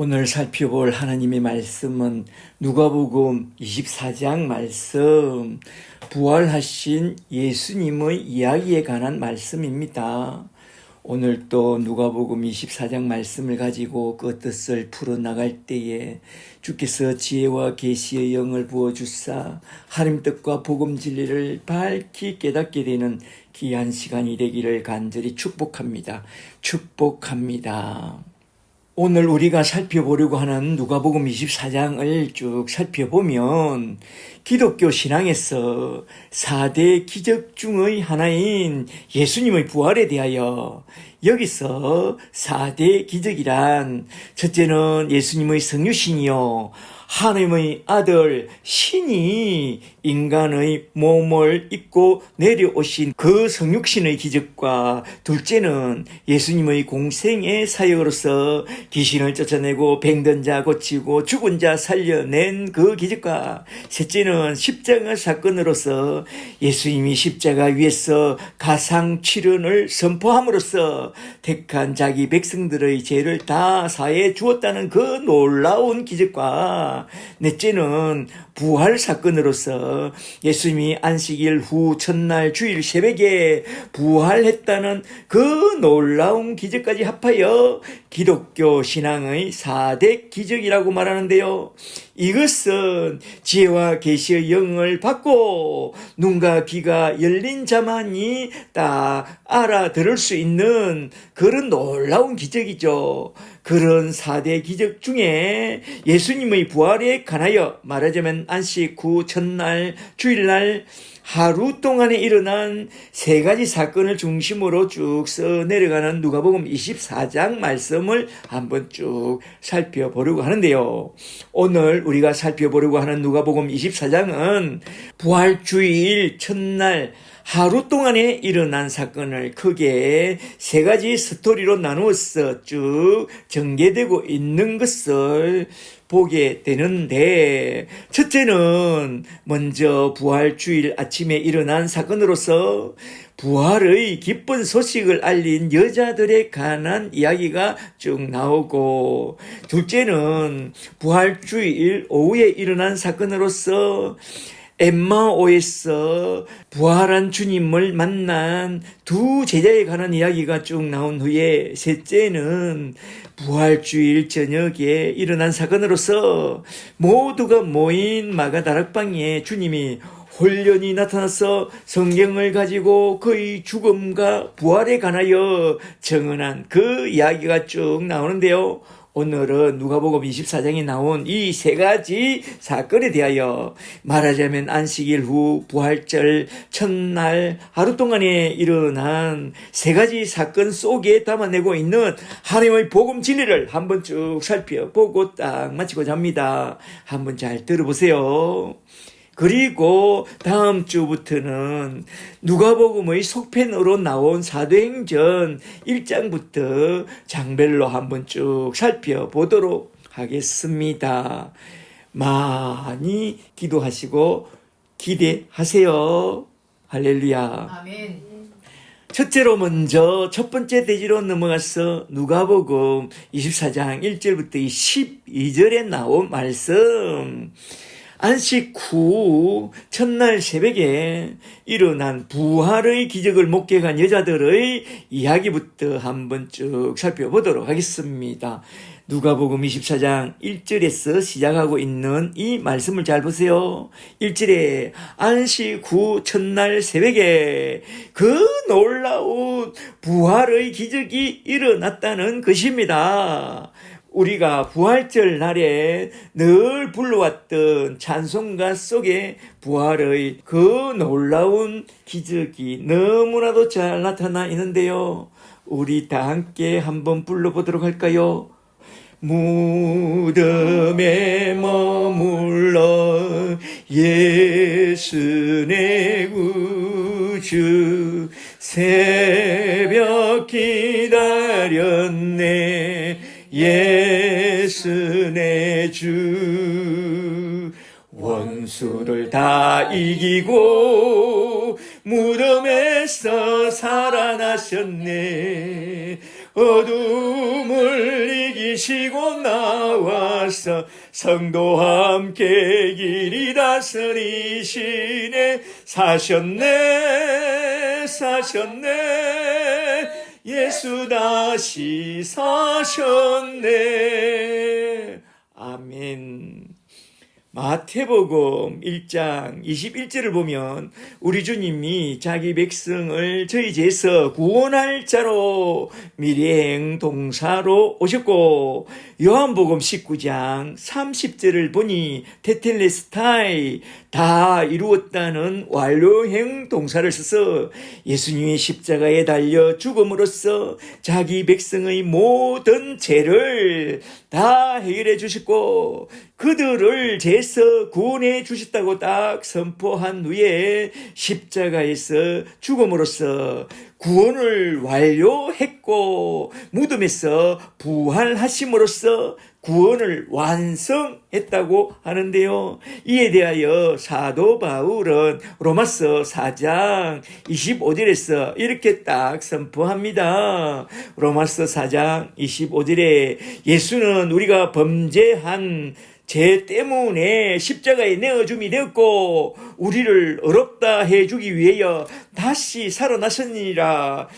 오늘 살펴볼 하나님의 말씀은 누가복음 24장 말씀, 부활하신 예수님의 이야기에 관한 말씀입니다. 오늘 또 누가복음 24장 말씀을 가지고 그 뜻을 풀어나갈 때에 주께서 지혜와 계시의 영을 부어주사 하나님 뜻과 복음 진리를 밝히 깨닫게 되는 귀한 시간이 되기를 간절히 축복합니다. 축복합니다. 오늘 우리가 살펴보려고 하는 누가복음 24장을 쭉 살펴보면 기독교 신앙에서 4대 기적 중의 하나인 예수님의 부활에 대하여 여기서 4대 기적이란 첫째는 예수님의 성유신이요 하나님의 아들 신이 인간의 몸을 입고 내려오신 그 성육신의 기적과 둘째는 예수님의 공생의 사역으로서 귀신을 쫓아내고 병든 자 고치고 죽은 자 살려낸 그 기적과 셋째는 십자가 사건으로서 예수님이 십자가 위에서 가상칠언을 선포함으로써 택한 자기 백성들의 죄를 다 사해 주었다는 그 놀라운 기적과 넷째는 부활 사건으로서 예수님이 안식일 후 첫날 주일 새벽에 부활했다는 그 놀라운 기적까지 합하여 기독교 신앙의 4대 기적이라고 말하는데요. 이것은 지혜와 계시의 영을 받고 눈과 귀가 열린 자만이 딱 알아들을 수 있는 그런 놀라운 기적이죠. 그런 4대 기적 중에 예수님의 부활에 관하여 말하자면 안식 후 첫날 주일날 하루 동안에 일어난 세 가지 사건을 중심으로 쭉 써내려가는 누가복음 24장 말씀을 한번 쭉 살펴보려고 하는데요. 오늘 우리가 살펴보려고 하는 누가복음 24장은 부활주일 첫날 하루 동안에 일어난 사건을 크게 세 가지 스토리로 나누어서 쭉 전개되고 있는 것을 보게 되는데, 첫째는 먼저 부활주일 아침에 일어난 사건으로서 부활의 기쁜 소식을 알린 여자들에 관한 이야기가 쭉 나오고, 둘째는 부활주일 오후에 일어난 사건으로서 엠마오에서 부활한 주님을 만난 두 제자에 관한 이야기가 쭉 나온 후에 셋째는 부활주일 저녁에 일어난 사건으로서 모두가 모인 마가다락방에 주님이 홀연히 나타나서 성경을 가지고 그의 죽음과 부활에 관하여 증언한 그 이야기가 쭉 나오는데요. 오늘은 누가복음 24장에 나온 이 세 가지 사건에 대하여 말하자면 안식일 후 부활절 첫날 하루 동안에 일어난 세 가지 사건 속에 담아내고 있는 하나님의 복음 진리를 한번 쭉 살펴보고 딱 마치고자 합니다. 한번 잘 들어보세요. 그리고 다음 주부터는 누가복음의 속편으로 나온 사도행전 1장부터 장별로 한번 쭉 살펴보도록 하겠습니다. 많이 기도하시고 기대하세요. 할렐루야. 아멘. 첫째로 먼저 첫 번째 대지로 넘어가서 누가복음 24장 1절부터 12절에 나온 말씀. 안식 후 첫날 새벽에 일어난 부활의 기적을 목격한 여자들의 이야기부터 한번 쭉 살펴보도록 하겠습니다. 누가복음 24장 1절에서 시작하고 있는 이 말씀을 잘 보세요. 1절에 안식 후 첫날 새벽에 그 놀라운 부활의 기적이 일어났다는 것입니다. 우리가 부활절 날에 늘 불러왔던 찬송가 속에 부활의 그 놀라운 기적이 너무나도 잘 나타나 있는데요. 우리 다 함께 한번 불러보도록 할까요? 무덤에 머물러 예수 내 구주 새벽 기다렸네 예수 내 주 원수를 다 이기고 무덤에서 살아나셨네 어둠을 이기 지시고 나와서 성도와 함께 길이 다스리시네. 사셨네 예수 다시 사셨네. 아멘. 마태복음 1장 21절을 보면 우리 주님이 자기 백성을 저희 죄에서 구원할 자로 미래행 동사로 오셨고, 요한복음 19장 30절을 보니 테텔레스타이, 다 이루었다는 완료행 동사를 써서 예수님이 십자가에 달려 죽음으로써 자기 백성의 모든 죄를 다 해결해 주셨고 그들을 죄에서 구원해 주셨다고 딱 선포한 후에 십자가에서 죽음으로써 구원을 완료했고 무덤에서 부활하심으로써 구원을 완성했다고 하는데요. 이에 대하여 사도 바울은 로마서 4장 25절에서 이렇게 딱 선포합니다. 로마서 4장 25절에 예수는 우리가 범죄한 죄 때문에 십자가에 내어줌이 되었고 우리를 의롭다 해주기 위하여 다시 살아나셨느니라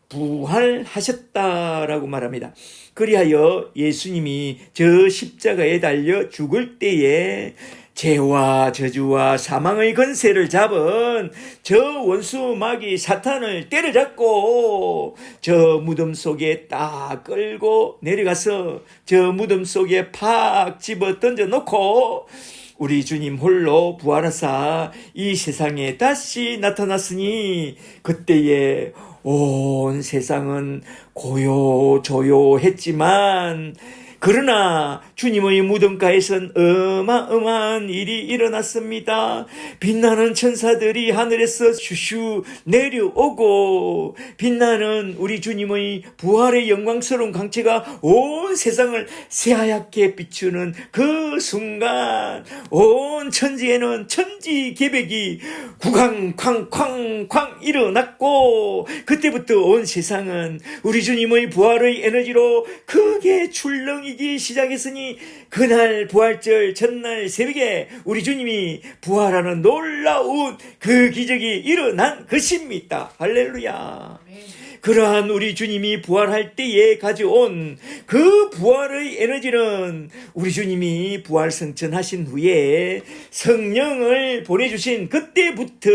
부활하셨다라고 말합니다. 그리하여 예수님이 저 십자가에 달려 죽을 때에 죄와 저주와 사망의 권세를 잡은 저 원수 마귀 사탄을 때려잡고 저 무덤 속에 딱 끌고 내려가서 저 무덤 속에 팍 집어 던져놓고 우리 주님 홀로 부활하사 이 세상에 다시 나타났으니 그때에 온 세상은 고요조요했지만 그러나 주님의 무덤가에선 어마어마한 일이 일어났습니다. 빛나는 천사들이 하늘에서 슈슈 내려오고 빛나는 우리 주님의 부활의 영광스러운 광채가 온 세상을 새하얗게 비추는 그 순간 온 천지에는 천지개벽이 구강쾅쾅쾅 일어났고 그때부터 온 세상은 우리 주님의 부활의 에너지로 크게 출렁이기 시작했으니 그날 부활절 전날 새벽에 우리 주님이 부활하는 놀라운 그 기적이 일어난 것입니다. 할렐루야. 그러한 우리 주님이 부활할 때에 가져온 그 부활의 에너지는 우리 주님이 부활승천하신 후에 성령을 보내주신 그때부터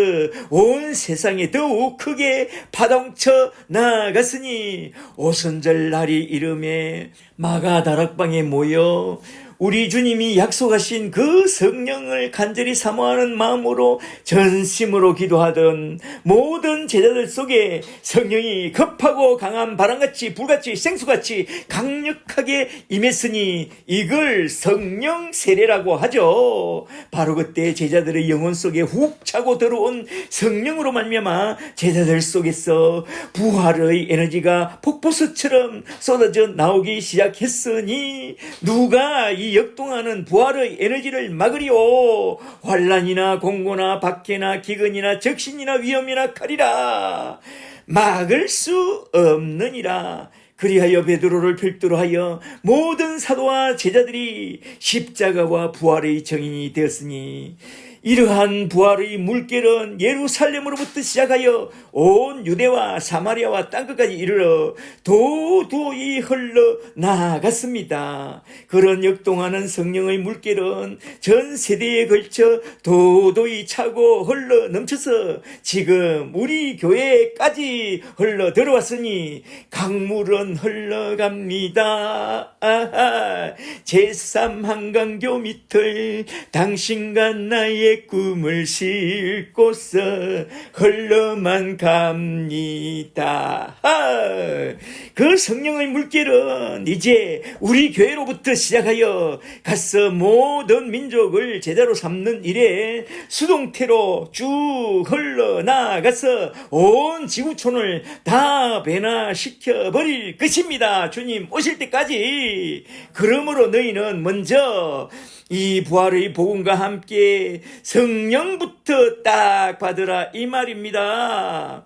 온 세상에 더욱 크게 파동쳐 나아갔으니 오순절 날이 이름에 마가다락방에 모여 우리 주님이 약속하신 그 성령을 간절히 사모하는 마음으로 전심으로 기도하던 모든 제자들 속에 성령이 급하고 강한 바람같이 불같이 생수같이 강력하게 임했으니 이걸 성령 세례라고 하죠. 바로 그때 제자들의 영혼 속에 훅 차고 들어온 성령으로 말미암아 제자들 속에서 부활의 에너지가 폭포수처럼 쏟아져 나오기 시작했으니 누가 이 역동하는 부활의 에너지를 막으리오. 환난이나 공고나 박해나 기근이나 적신이나 위험이나 칼이라 막을 수 없느니라. 그리하여 베드로를 필두로 하여 모든 사도와 제자들이 십자가와 부활의 증인이 되었으니 이러한 부활의 물결은 예루살렘으로부터 시작하여 온 유대와 사마리아와 땅끝까지 이르러 도도히 흘러나갔습니다. 그런 역동하는 성령의 물결은 전 세대에 걸쳐 도도히 차고 흘러 넘쳐서 지금 우리 교회까지 흘러 들어왔으니 강물은 흘러갑니다. 아하, 제3한강교 밑을 당신과 나의 꿈을 싣고서 흘러만 갑니다. 그 성령의 물결은 이제 우리 교회로부터 시작하여 가서 모든 민족을 제자로 삼는 일에 수동태로 쭉 흘러나가서 온 지구촌을 다 변화시켜 버릴 것입니다. 주님 오실 때까지. 그러므로 너희는 먼저 이 부활의 복음과 함께 성령부터 딱 받으라 이 말입니다.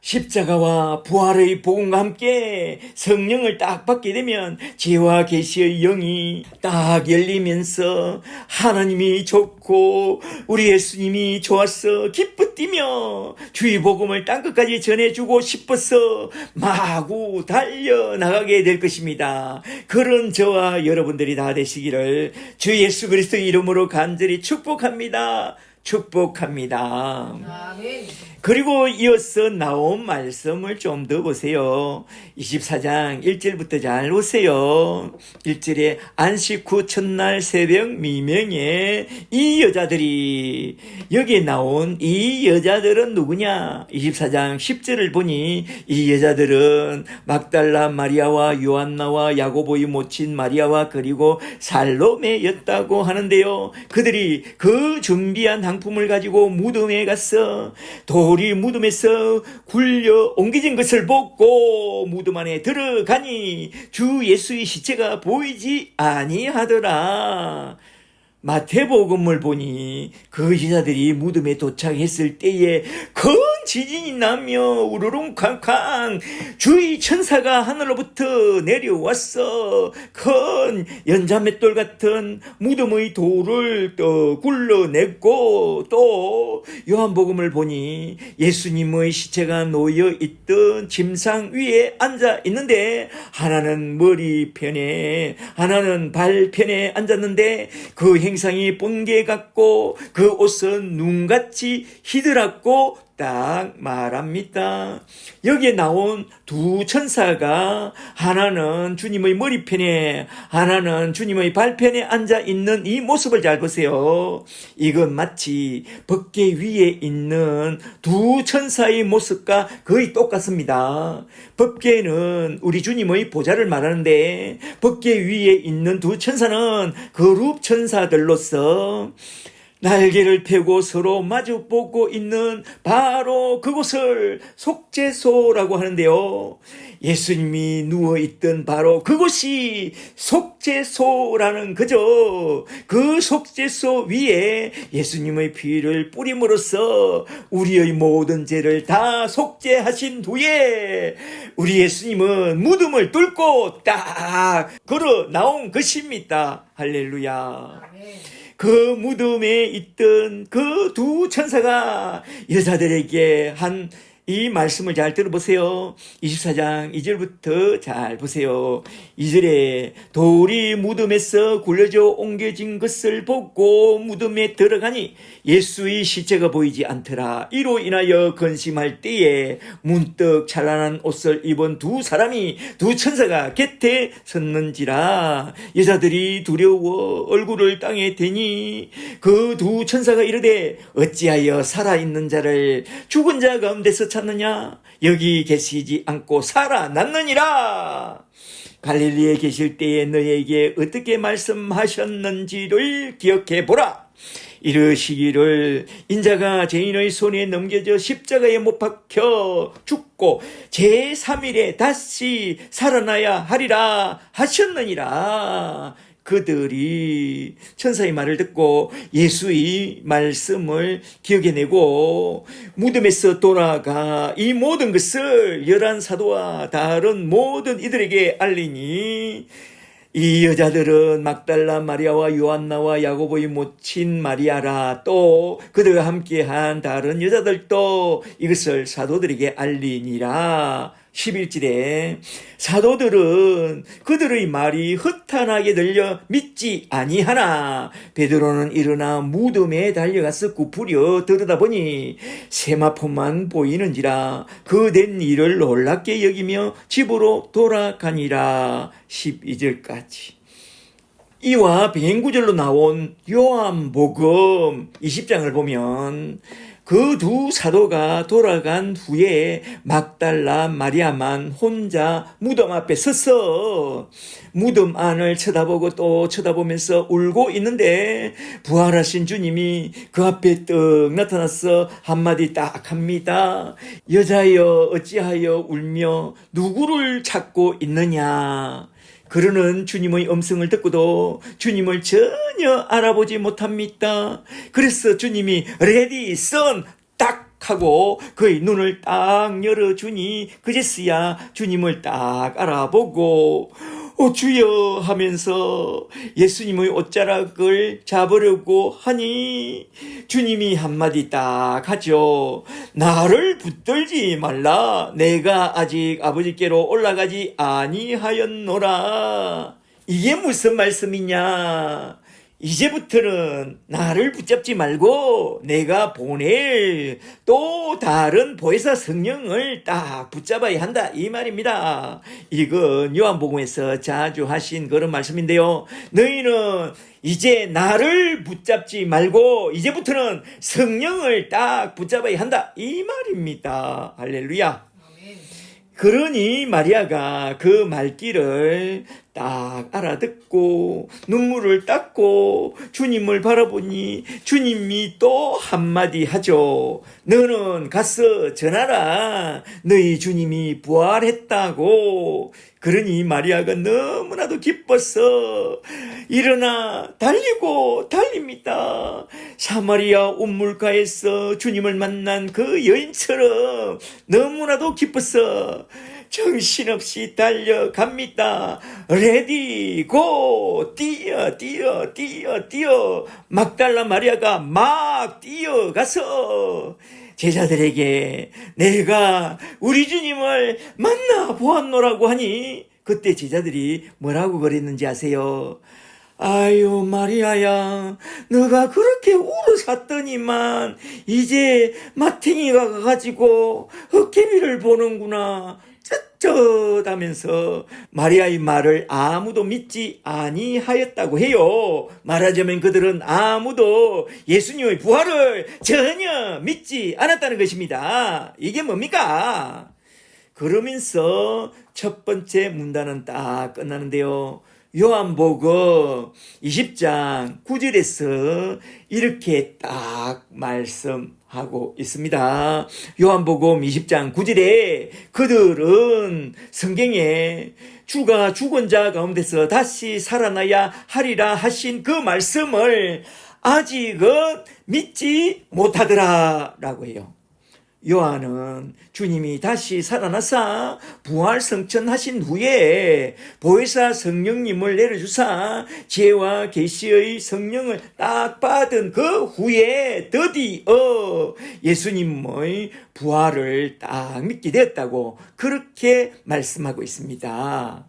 십자가와 부활의 복음과 함께 성령을 딱 받게 되면 지혜와 계시의 영이 딱 열리면서 하나님이 좋고 우리 예수님이 좋아서 기뻐 뛰며 주의 복음을 땅끝까지 전해주고 싶어서 마구 달려나가게 될 것입니다. 그런 저와 여러분들이 다 되시기를 주 예수 그리스도의 이름으로 간절히 축복합니다. 축복합니다. 아멘. 그리고 이어서 나온 말씀을 좀 더 보세요. 24장 1절부터 잘 보세요. 1절에 안식 후 첫날 새벽 미명에 이 여자들이, 여기에 나온 이 여자들은 누구냐? 24장 10절을 보니 이 여자들은 막달라 마리아와 요한나와 야고보의 모친 마리아와 그리고 살로메였다고 하는데요. 그들이 그 준비한 상품을 가지고 무덤에 가서 돌이 무덤에서 굴려 옮겨진 것을 보고 무덤 안에 들어가니 주 예수의 시체가 보이지 아니하더라. 마태복음을 보니 그 여자들이 무덤에 도착했을 때에 큰 지진이 나며 우르릉쾅쾅 주의 천사가 하늘로부터 내려왔어 큰 연자맷돌 같은 무덤의 돌을 또 굴러냈고, 또 요한복음을 보니 예수님의 시체가 놓여있던 침상 위에 앉아 있는데 하나는 머리편에 하나는 발편에 앉았는데 그 행상이 번개 같고 그 옷은 눈같이 희들었고 딱 말합니다. 여기에 나온 두 천사가 하나는 주님의 머리편에 하나는 주님의 발편에 앉아 있는 이 모습을 잘 보세요. 이건 마치 법궤 위에 있는 두 천사의 모습과 거의 똑같습니다. 법궤는 우리 주님의 보좌를 말하는데 법궤 위에 있는 두 천사는 거룩 천사들로서 날개를 펴고 서로 마주보고 있는 바로 그곳을 속죄소라고 하는데요. 예수님이 누워있던 바로 그곳이 속죄소라는 거죠. 그 속죄소 위에 예수님의 피를 뿌림으로써 우리의 모든 죄를 다 속죄하신 후에 우리 예수님은 무덤을 뚫고 딱 걸어 나온 것입니다. 할렐루야. 그 무덤에 있던 그 두 천사가 여자들에게 한 이 말씀을 잘 들어보세요. 24장 2절부터 잘 보세요. 2절에 돌이 무덤에서 굴려져 옮겨진 것을 보고 무덤에 들어가니 예수의 시체가 보이지 않더라. 이로 인하여 근심할 때에 문득 찬란한 옷을 입은 두 사람이 두 천사가 곁에 섰는지라. 여자들이 두려워 얼굴을 땅에 대니 그 두 천사가 이르되 어찌하여 살아있는 자를 죽은 자 가운데서 찾느냐? 여기 계시지 않고 살아났느니라. 갈릴리에 계실 때에 너에게 어떻게 말씀하셨는지를 기억해 보라. 이르시기를 인자가 죄인의 손에 넘겨져 십자가에 못 박혀 죽고 제3일에 다시 살아나야 하리라 하셨느니라. 그들이 천사의 말을 듣고 예수의 말씀을 기억해내고 무덤에서 돌아가 이 모든 것을 11사도와 다른 모든 이들에게 알리니 이 여자들은 막달라 마리아와 요한나와 야고보의 모친 마리아라. 또 그들과 함께한 다른 여자들도 이것을 사도들에게 알리니라. 11절에 사도들은 그들의 말이 허탄하게 들려 믿지 아니하나 베드로는 일어나 무덤에 달려가서 구부려 들여다보니 세마포만 보이는지라 그 된 일을 놀랍게 여기며 집으로 돌아가니라. 12절까지. 이와 비행구절로 나온 요한복음 20장을 보면 그 두 사도가 돌아간 후에 막달라 마리아만 혼자 무덤 앞에 서서 무덤 안을 쳐다보고 또 쳐다보면서 울고 있는데 부활하신 주님이 그 앞에 떡 나타나서 한마디 딱 합니다. 여자여 어찌하여 울며 누구를 찾고 있느냐. 그러는 주님의 음성을 듣고도 주님을 전혀 알아보지 못합니다. 그래서 주님이 레디 선 딱 하고 그의 눈을 딱 열어주니 그제서야 주님을 딱 알아보고 주여 하면서 예수님의 옷자락을 잡으려고 하니 주님이 한마디 딱 하죠. 나를 붙들지 말라. 내가 아직 아버지께로 올라가지 아니하였노라. 이게 무슨 말씀이냐? 이제부터는 나를 붙잡지 말고 내가 보낼 또 다른 보혜사 성령을 딱 붙잡아야 한다 이 말입니다. 이건 요한복음에서 자주 하신 그런 말씀인데요. 너희는 이제 나를 붙잡지 말고 이제부터는 성령을 딱 붙잡아야 한다 이 말입니다. 할렐루야. 그러니 마리아가 그 말귀를 딱 알아듣고 눈물을 닦고 주님을 바라보니 주님이 또 한마디 하죠. 너는 가서 전하라. 너희 주님이 부활했다고. 그러니 마리아가 너무나도 기뻐서 일어나 달리고 달립니다. 사마리아 운물가에서 주님을 만난 그 여인처럼 너무나도 기뻐서 정신없이 달려갑니다. 레디 고 뛰어 막달라 마리아가 막 뛰어가서 제자들에게 내가 우리 주님을 만나 보았노라고 하니 그때 제자들이 뭐라고 그랬는지 아세요? 아유 마리아야 너가 그렇게 울어샀더니만 이제 마탱이가 가가지고 헛개비를 보는구나 쩌쩌다면서 마리아의 말을 아무도 믿지 아니하였다고 해요. 말하자면 그들은 아무도 예수님의 부활을 전혀 믿지 않았다는 것입니다. 이게 뭡니까? 그러면서 첫 번째 문단은 딱 끝나는데요. 요한복음 20장 9절에서 이렇게 딱 말씀하고 있습니다. 요한복음 20장 9절에 그들은 성경에 주가 죽은 자 가운데서 다시 살아나야 하리라 하신 그 말씀을 아직은 믿지 못하더라 라고 해요. 요한은 주님이 다시 살아나사 부활 성천하신 후에 보혜사 성령님을 내려주사 지혜와 계시의 성령을 딱 받은 그 후에 드디어 예수님의 부활을 딱 믿게 되었다고 그렇게 말씀하고 있습니다.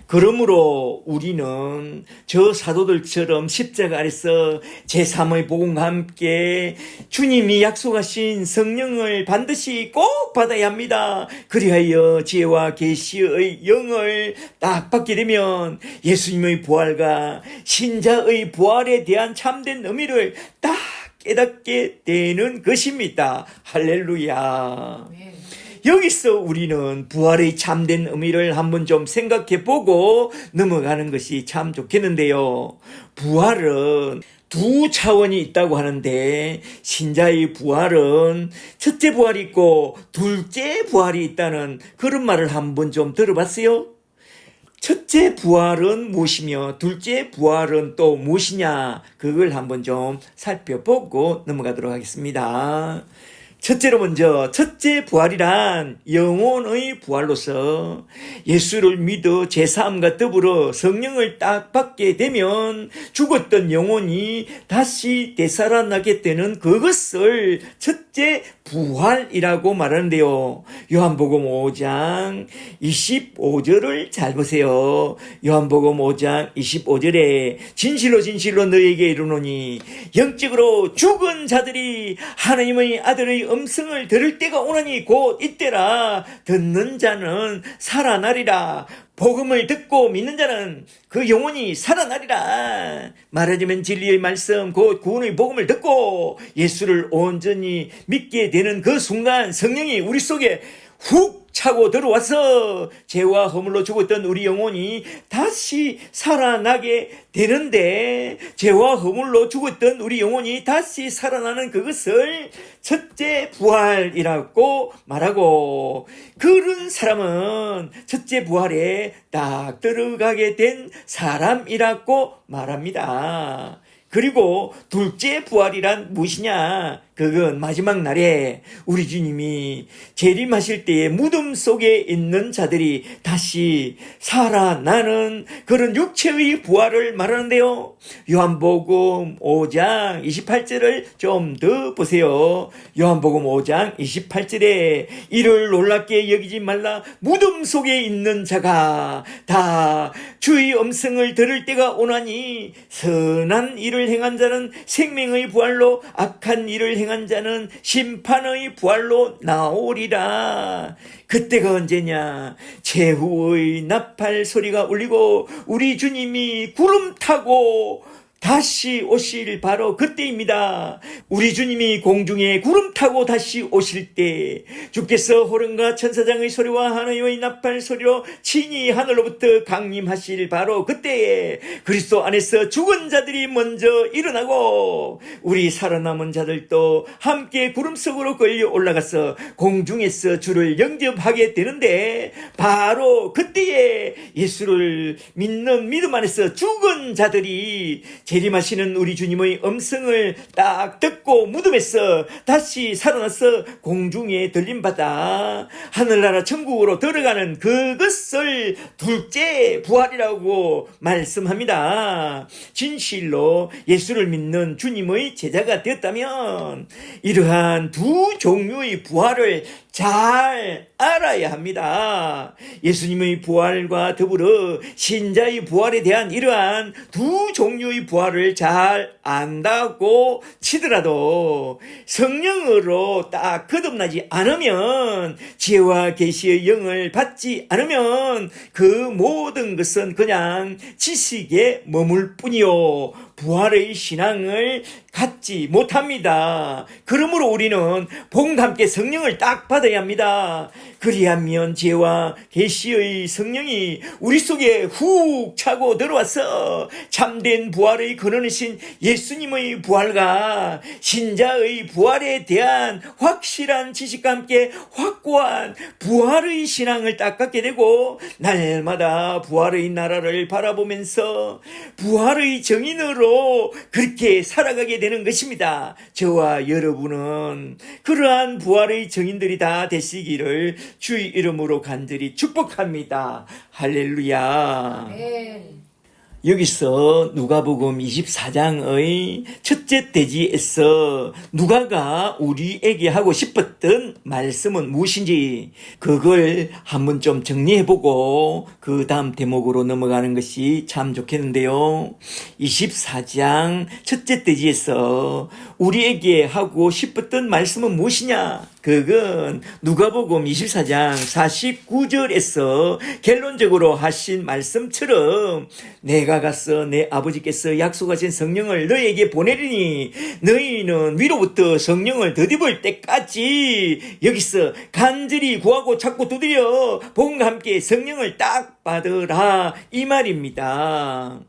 그러므로 우리는 저 사도들처럼 십자가 아래서 제3의 복음과 함께 주님이 약속하신 성령을 반드시 꼭 받아야 합니다. 그리하여 지혜와 계시의 영을 딱 받게 되면 예수님의 부활과 신자의 부활에 대한 참된 의미를 딱 깨닫게 되는 것입니다. 할렐루야. 여기서 우리는 부활의 참된 의미를 한번 좀 생각해 보고 넘어가는 것이 참 좋겠는데요. 부활은 두 차원이 있다고 하는데 신자의 부활은 첫째 부활이 있고 둘째 부활이 있다는 그런 말을 한번 좀 들어봤어요? 첫째 부활은 무엇이며 둘째 부활은 또 무엇이냐 그걸 한번 좀 살펴보고 넘어가도록 하겠습니다. 첫째로 먼저 첫째 부활이란 영혼의 부활로서 예수를 믿어 제사함과 더불어 성령을 딱 받게 되면 죽었던 영혼이 다시 되살아나게 되는 그것을 첫째 부활이라고 말하는데요. 요한복음 5장 25절을 잘 보세요. 요한복음 5장 25절에 진실로 진실로 너에게 이르노니 영적으로 죽은 자들이 하나님의 아들의 음성을 들을 때가 오나니 곧 이때라. 듣는 자는 살아나리라. 복음을 듣고 믿는 자는 그 영혼이 살아나리라. 말하자면 진리의 말씀 곧 구원의 복음을 듣고 예수를 온전히 믿게 되는 그 순간 성령이 우리 속에 훅 차고 들어와서 죄와 허물로 죽었던 우리 영혼이 다시 살아나게 되는데 죄와 허물로 죽었던 우리 영혼이 다시 살아나는 그것을 첫째 부활이라고 말하고 그런 사람은 첫째 부활에 딱 들어가게 된 사람이라고 말합니다. 그리고 둘째 부활이란 무엇이냐? 그건 마지막 날에 우리 주님이 재림하실 때에 무덤 속에 있는 자들이 다시 살아나는 그런 육체의 부활을 말하는데요. 요한복음 5장 28절을 좀 더 보세요. 요한복음 5장 28절에 이를 놀랍게 여기지 말라. 무덤 속에 있는 자가 다 주의 음성을 들을 때가 오나니 선한 일을 행한 자는 생명의 부활로, 악한 일을 행한 자는 심판의 부활로 나오리라. 그때가 언제냐? 최후의 나팔 소리가 울리고 우리 주님이 구름 타고 다시 오실 바로 그때입니다. 우리 주님이 공중에 구름 타고 다시 오실 때 주께서 호령과 천사장의 소리와 하나님의 나팔 소리로 친히 하늘로부터 강림하실 바로 그때에 그리스도 안에서 죽은 자들이 먼저 일어나고 우리 살아남은 자들도 함께 구름 속으로 끌려 올라가서 공중에서 주를 영접하게 되는데 바로 그때에 예수를 믿는 믿음 안에서 죽은 자들이 재림하시는 우리 주님의 음성을 딱 듣고 무덤에서 다시 살아나서 공중에 들림받아 하늘나라 천국으로 들어가는 그것을 둘째 부활이라고 말씀합니다. 진실로 예수를 믿는 주님의 제자가 되었다면 이러한 두 종류의 부활을 잘 알아야 합니다. 예수님의 부활과 더불어 신자의 부활에 대한 이러한 두 종류의 부활을 잘 안다고 치더라도 성령으로 딱 거듭나지 않으면, 지혜와 계시의 영을 받지 않으면 그 모든 것은 그냥 지식에 머물 뿐이요 부활의 신앙을 갖지 못합니다. 그러므로 우리는 복음과 함께 성령을 딱 받아야 합니다. 그리하면 지혜와 계시의 성령이 우리 속에 훅 차고 들어와서 참된 부활의 근원이신 예수님의 부활과 신자의 부활에 대한 확실한 지식과 함께 확고한 부활의 신앙을 딱 갖게 되고 날마다 부활의 나라를 바라보면서 부활의 정인으로 그렇게 살아가게 되는 것입니다. 저와 여러분은 그러한 부활의 정인들이 다 되시기를 주의 이름으로 간절히 축복합니다. 할렐루야. 아멘. 여기서 누가복음 24장의 첫째 대지에서 누가가 우리에게 하고 싶었던 말씀은 무엇인지 그걸 한번 좀 정리해보고 그 다음 대목으로 넘어가는 것이 참 좋겠는데요. 24장 첫째 대지에서 우리에게 하고 싶었던 말씀은 무엇이냐? 그건 누가복음 24장 49절에서 결론적으로 하신 말씀처럼 내가 가서 내 아버지께서 약속하신 성령을 너희에게 보내리니 너희는 위로부터 성령을 덧입을 때까지 여기서 간절히 구하고 찾고 두드려 복음과 함께 성령을 딱 받으라 이 말입니다.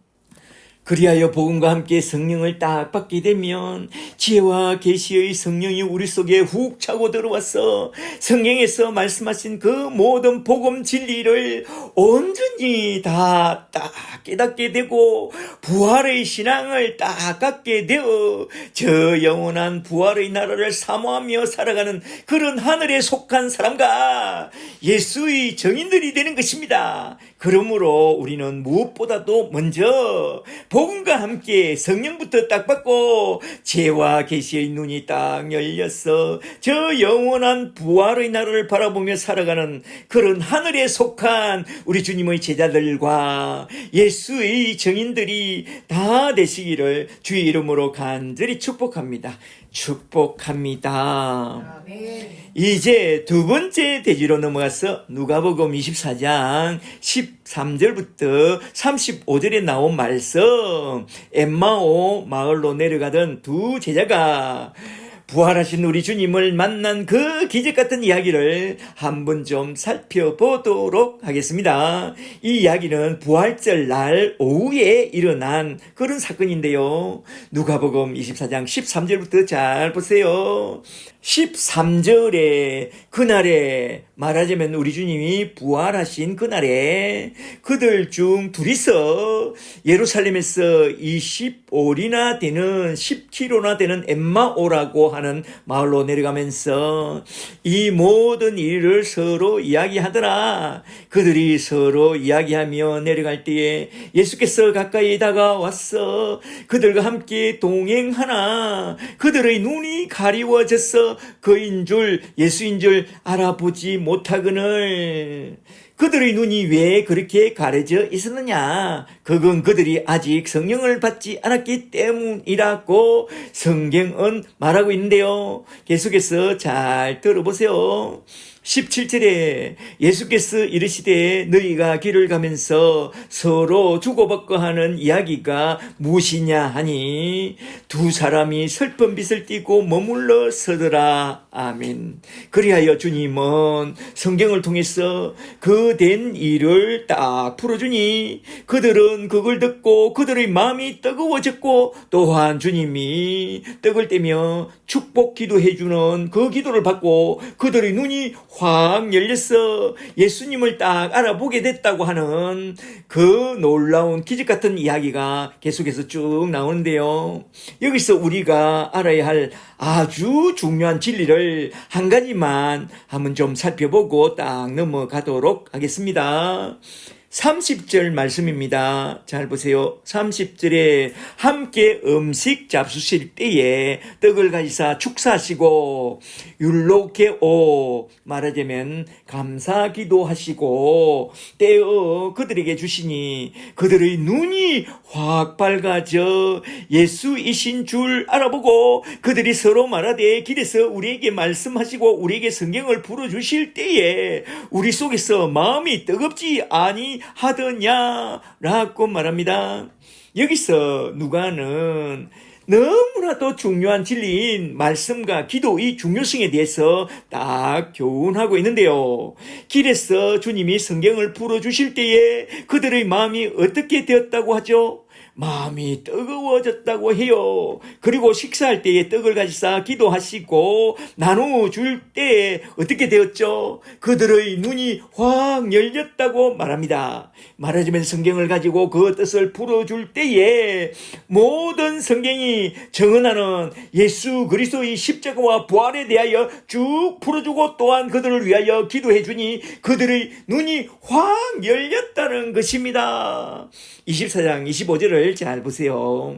그리하여 복음과 함께 성령을 딱 받게 되면 지혜와 계시의 성령이 우리 속에 훅 차고 들어와서 성경에서 말씀하신 그 모든 복음 진리를 온전히 다 딱 깨닫게 되고 부활의 신앙을 딱 갖게 되어 저 영원한 부활의 나라를 사모하며 살아가는 그런 하늘에 속한 사람과 예수의 정인들이 되는 것입니다. 그러므로 우리는 무엇보다도 먼저 복음과 함께 성령부터 딱 받고 지혜와 계시의 눈이 딱 열려서 저 영원한 부활의 나라를 바라보며 살아가는 그런 하늘에 속한 우리 주님의 제자들과 예수의 정인들이 다 되시기를 주의 이름으로 간절히 축복합니다. 축복합니다. 아멘. 이제 두 번째 대지로 넘어가서 누가복음 24장 13절부터 35절에 나온 말씀, 엠마오 마을로 내려가던 두 제자가 부활하신 우리 주님을 만난 그 기적 같은 이야기를 한번 좀 살펴보도록 하겠습니다. 이 이야기는 부활절 날 오후에 일어난 그런 사건인데요. 누가복음 24장 13절부터 잘 보세요. 13절에 그날에 말하자면 우리 주님이 부활하신 그날에 그들 중 둘이서 예루살렘에서 25리나 되는 10km나 되는 엠마오라고 하는 마을로 내려가면서 이 모든 일을 서로 이야기하더라. 그들이 서로 이야기하며 내려갈 때에 예수께서 가까이 다가왔어 그들과 함께 동행하나 그들의 눈이 가리워져서 그인 줄 예수인 줄 알아보지 못하거늘 그들의 눈이 왜 그렇게 가려져 있었느냐? 그건 그들이 아직 성령을 받지 않았기 때문이라고 성경은 말하고 있는데요. 계속해서 잘 들어보세요. 17절에 예수께서 이르시되 너희가 길을 가면서 서로 주고받고 하는 이야기가 무엇이냐 하니 두 사람이 슬픈 빛을 띠고 머물러 서더라. 아멘. 그리하여 주님은 성경을 통해서 그 된 일을 딱 풀어주니 그들은 그걸 듣고 그들의 마음이 뜨거워졌고 또한 주님이 떡을 떼며 축복 기도해주는 그 기도를 받고 그들의 눈이 확 열려서 예수님을 딱 알아보게 됐다고 하는 그 놀라운 기적 같은 이야기가 계속해서 쭉 나오는데요. 여기서 우리가 알아야 할 아주 중요한 진리를 한 가지만 한번 좀 살펴보고 딱 넘어가도록 하겠습니다. 30절 말씀입니다. 잘 보세요. 30절에 함께 음식 잡수실 때에 떡을 가지사 축사하시고 율로케오 말하자면 감사 기도하시고 떼어 그들에게 주시니 그들의 눈이 확 밝아져 예수이신 줄 알아보고 그들이 서로 말하되 길에서 우리에게 말씀하시고 우리에게 성경을 풀어주실 때에 우리 속에서 마음이 뜨겁지 아니하더냐라고 말합니다. 여기서 누가는 너무나도 중요한 진리인 말씀과 기도의 중요성에 대해서 딱 교훈하고 있는데요. 길에서 주님이 성경을 풀어주실 때에 그들의 마음이 어떻게 되었다고 하죠? 마음이 뜨거워졌다고 해요. 그리고 식사할 때에 떡을 가지사 기도하시고 나누어줄 때에 어떻게 되었죠? 그들의 눈이 확 열렸다고 말합니다. 말하자면 성경을 가지고 그 뜻을 풀어줄 때에 모든 성경이 정언하는 예수 그리스도의 십자가와 부활에 대하여 쭉 풀어주고 또한 그들을 위하여 기도해 주니 그들의 눈이 확 열렸다는 것입니다. 24장 25절을 잘 보세요.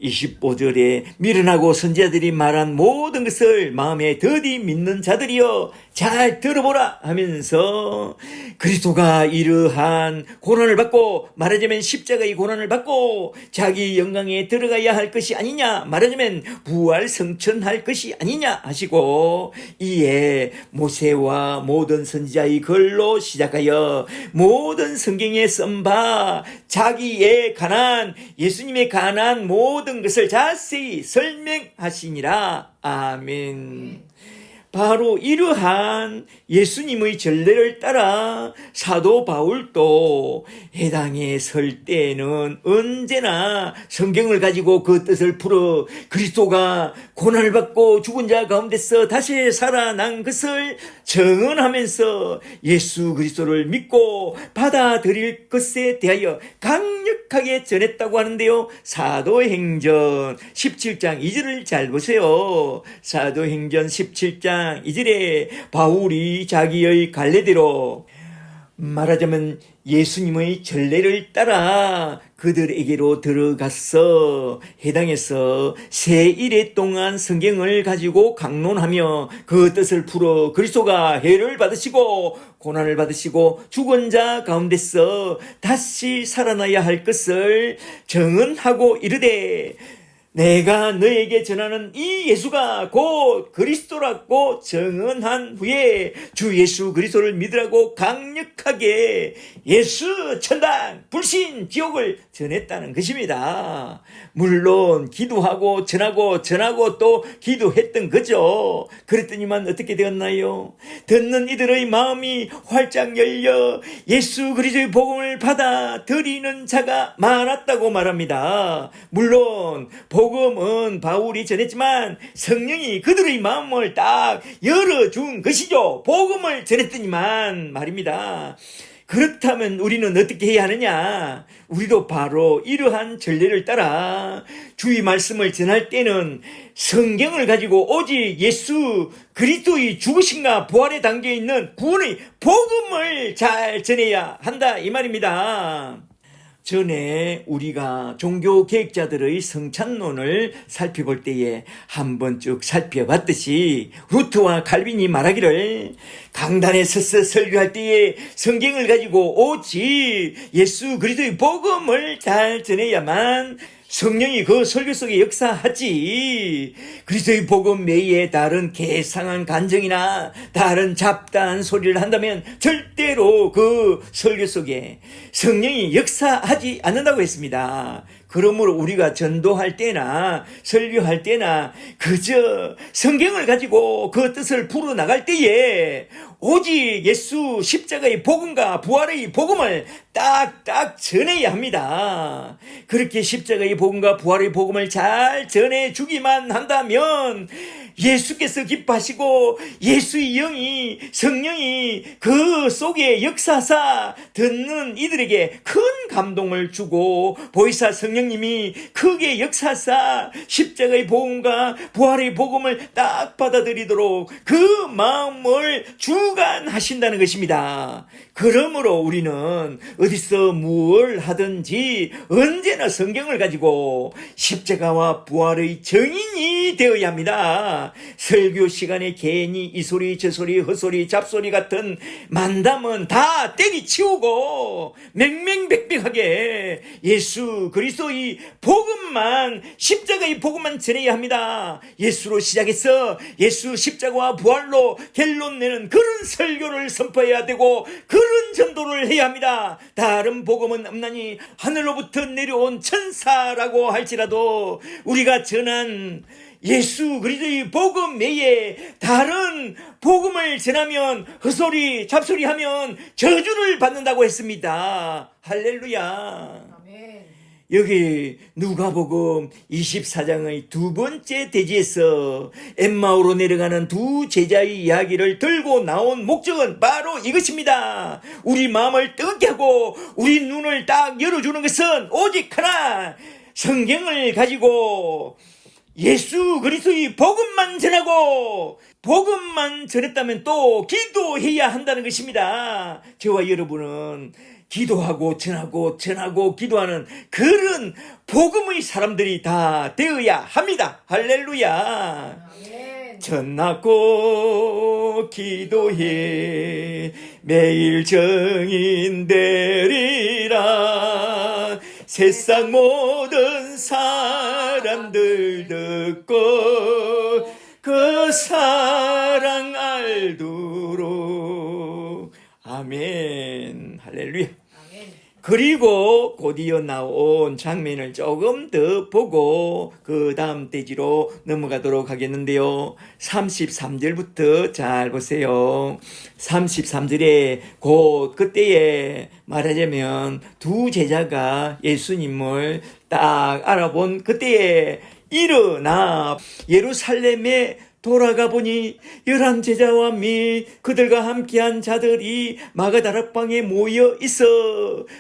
25절에 미련하고 선지자들이 말한 모든 것을 마음에 더디 믿는 자들이여 잘 들어보라 하면서 그리스도가 이러한 고난을 받고 말하자면 십자가의 고난을 받고 자기 영광에 들어가야 할 것이 아니냐 말하자면 부활 성천할 것이 아니냐 하시고 이에 모세와 모든 선지자의 글로 시작하여 모든 성경에 쓴 바 자기에 관한 예수님에 관한 모든 것을 자세히 설명하시니라. 아멘. 바로 이러한 예수님의 전례를 따라 사도 바울도 해당에 설 때에는 언제나 성경을 가지고 그 뜻을 풀어 그리스도가 고난을 받고 죽은 자 가운데서 다시 살아난 것을 증언하면서 예수 그리스도를 믿고 받아들일 것에 대하여 강력하게 전했다고 하는데요. 사도행전 17장 2절을 잘 보세요. 사도행전 17장 2절에 바울이 자기의 갈래대로 말하자면 예수님의 전례를 따라 그들에게로 들어가서 해당에서 세 일의 동안 성경을 가지고 강론하며 그 뜻을 풀어 그리스도가 해를 받으시고 고난을 받으시고 죽은 자 가운데서 다시 살아나야 할 것을 증언하고 이르되 내가 너에게 전하는 이 예수가 곧 그리스도라고 증언한 후에 주 예수 그리스도를 믿으라고 강력하게 예수 천당 불신 지옥을 전했다는 것입니다. 물론 기도하고 전하고 또 기도했던 거죠. 그랬더니만 어떻게 되었나요? 듣는 이들의 마음이 활짝 열려 예수 그리스도의 복음을 받아들이는 자가 많았다고 말합니다. 물론 복음 복음은 바울이 전했지만 성령이 그들의 마음을 딱 열어준 것이죠. 복음을 전했더니만 말입니다. 그렇다면 우리는 어떻게 해야 하느냐? 우리도 바로 이러한 전례를 따라 주의 말씀을 전할 때는 성경을 가지고 오직 예수 그리스도의 죽으심과 부활에 담겨 있는 구원의 복음을 잘 전해야 한다 이 말입니다. 전에 우리가 종교 개혁자들의 성찬론을 살펴볼 때에 한번 쭉 살펴봤듯이 루트와 칼빈이 말하기를 강단에 서서 설교할 때에 성경을 가지고 오직 예수 그리스도의 복음을 잘 전해야만 성령이 그 설교 속에 역사하지 그리스도의 복음 외에 다른 개상한 간증이나 다른 잡다한 소리를 한다면 절대로 그 설교 속에 성령이 역사하지 않는다고 했습니다. 그러므로 우리가 전도할 때나 설교할 때나 그저 성경을 가지고 그 뜻을 풀어나갈 때에 오직 예수 십자가의 복음과 부활의 복음을 딱딱 전해야 합니다. 그렇게 십자가의 복음과 부활의 복음을 잘 전해주기만 한다면 예수께서 기뻐하시고 예수의 영이 성령이 그 속에 역사사 듣는 이들에게 큰 감동을 주고 보혜사 성령님이 크게 역사사 십자가의 복음과 부활의 복음을 딱 받아들이도록 그 마음을 주관하신다는 것입니다. 그러므로 우리는 어디서 무엇을 하든지 언제나 성경을 가지고 십자가와 부활의 증인이 되어야 합니다. 설교 시간에 괜히 이 소리 저 소리 헛소리 잡소리 같은 만담은 다 때리치우고 맹맹백백하게 예수 그리스도의 복음만 십자가의 복음만 전해야 합니다. 예수로 시작해서 예수 십자가와 부활로 결론 내는 그런 설교를 선포해야 되고 그런 전도를 해야 합니다. 다른 복음은 없나니 하늘로부터 내려온 천사라고 할지라도 우리가 전한 예수 그리스도의 복음 외에 다른 복음을 전하면 헛소리 잡소리 하면 저주를 받는다고 했습니다. 할렐루야. 아멘. 여기 누가복음 24장의 두 번째 대지에서 엠마오로 내려가는 두 제자의 이야기를 들고 나온 목적은 바로 이것입니다. 우리 마음을 뜨겁게 하고 우리 눈을 딱 열어주는 것은 오직 하나, 성경을 가지고 예수 그리스도의 복음만 전하고 복음만 전했다면 또 기도해야 한다는 것입니다. 저와 여러분은 기도하고 전하고 기도하는 그런 복음의 사람들이 다 되어야 합니다. 할렐루야. 아멘. 전하고 기도해 매일 정인 되리라. 세상 모든 사람들 듣고 그 사랑 알도록. 아멘. 할렐루야. 아멘. 그리고 곧이어 나온 장면을 조금 더 보고 그 다음 대지로 넘어가도록 하겠는데요. 33절부터 잘 보세요. 33절에 곧 그때에 말하자면 두 제자가 예수님을 딱 알아본 그때에 일어나 예루살렘에 돌아가 보니 11 제자와 및 그들과 함께한 자들이 마가다락방에 모여 있어.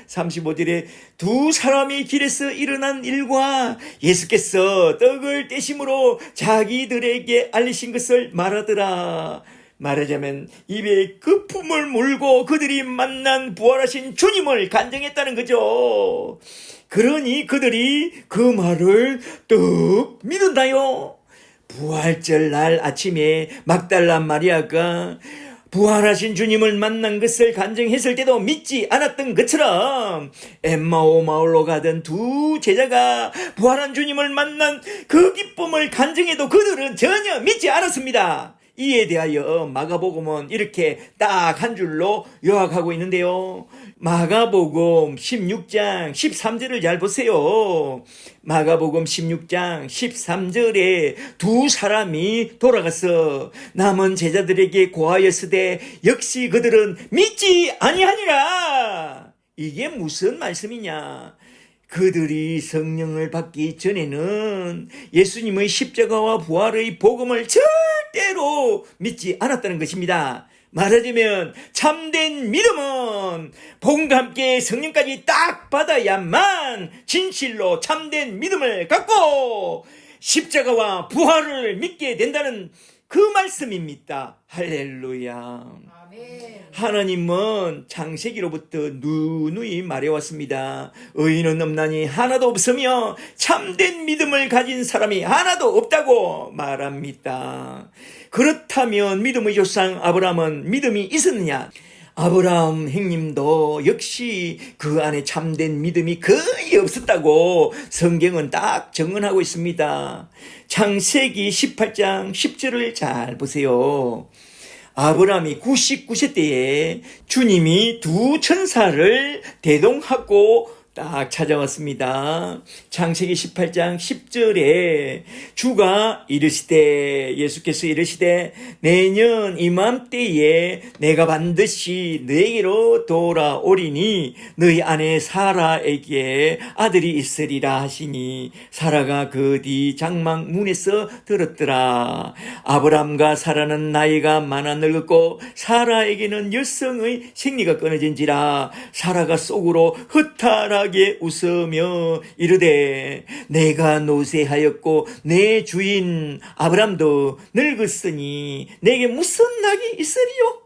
35절에 두 사람이 길에서 일어난 일과 예수께서 떡을 떼심으로 자기들에게 알리신 것을 말하더라. 말하자면 입에 거품을 물고 그들이 만난 부활하신 주님을 간증했다는 거죠. 그러니 그들이 그 말을 떡 믿는다요. 부활절 날 아침에 막달라 마리아가 부활하신 주님을 만난 것을 간증했을 때도 믿지 않았던 것처럼 엠마오 마을로 가던 두 제자가 부활한 주님을 만난 그 기쁨을 간증해도 그들은 전혀 믿지 않았습니다. 이에 대하여 마가복음은 이렇게 딱 한 줄로 요약하고 있는데요. 마가복음 16장 13절을 잘 보세요. 마가복음 16장 13절에 두 사람이 돌아가서 남은 제자들에게 고하였으되 역시 그들은 믿지 아니하니라. 이게 무슨 말씀이냐? 그들이 성령을 받기 전에는 예수님의 십자가와 부활의 복음을 절대로 믿지 않았다는 것입니다. 말하자면 참된 믿음은 복음과 함께 성령까지 딱 받아야만 진실로 참된 믿음을 갖고 십자가와 부활을 믿게 된다는 그 말씀입니다. 할렐루야. 아멘. 하나님은 창세기로부터 누누이 말해왔습니다. 의인은 없나니 하나도 없으며 참된 믿음을 가진 사람이 하나도 없다고 말합니다. 그렇다면 믿음의 조상 아브라함은 믿음이 있었느냐? 아브라함 형님도 역시 그 안에 참된 믿음이 거의 없었다고 성경은 딱 증언하고 있습니다. 창세기 18장 10절을 잘 보세요. 아브라함이 99세 때에 주님이 두 천사를 대동하고 딱 찾아왔습니다. 창세기 18장 10절에 주가 이르시되, 예수께서 이르시되 내년 이맘때에 내가 반드시 너에게로 돌아오리니 너희 아내 사라에게 아들이 있으리라 하시니 사라가 그 뒤 장막 문에서 들었더라. 아브람과 사라는 나이가 많아 늙었고 사라에게는 여성의 생리가 끊어진지라. 사라가 속으로 허탈하게 웃으며 이르되 내가 노쇠하였고 내 주인 아브람도 늙었으니 내게 무슨 낙이 있으리요?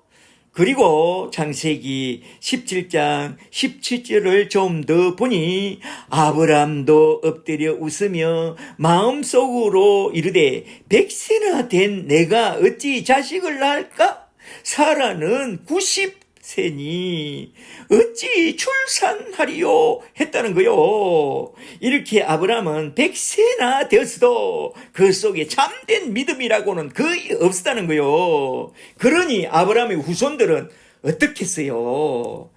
그리고 창세기 17장 17절을 좀 더 보니 아브람도 엎드려 웃으며 마음속으로 이르되 100세나 된 내가 어찌 자식을 낳을까? 사라는 90세니 어찌 출산하리요? 했다는 거요. 이렇게 아브라함은 100세나 되었어도 그 속에 참된 믿음이라고는 거의 없었다는 거요. 그러니 아브라함의 후손들은 어떻겠어요?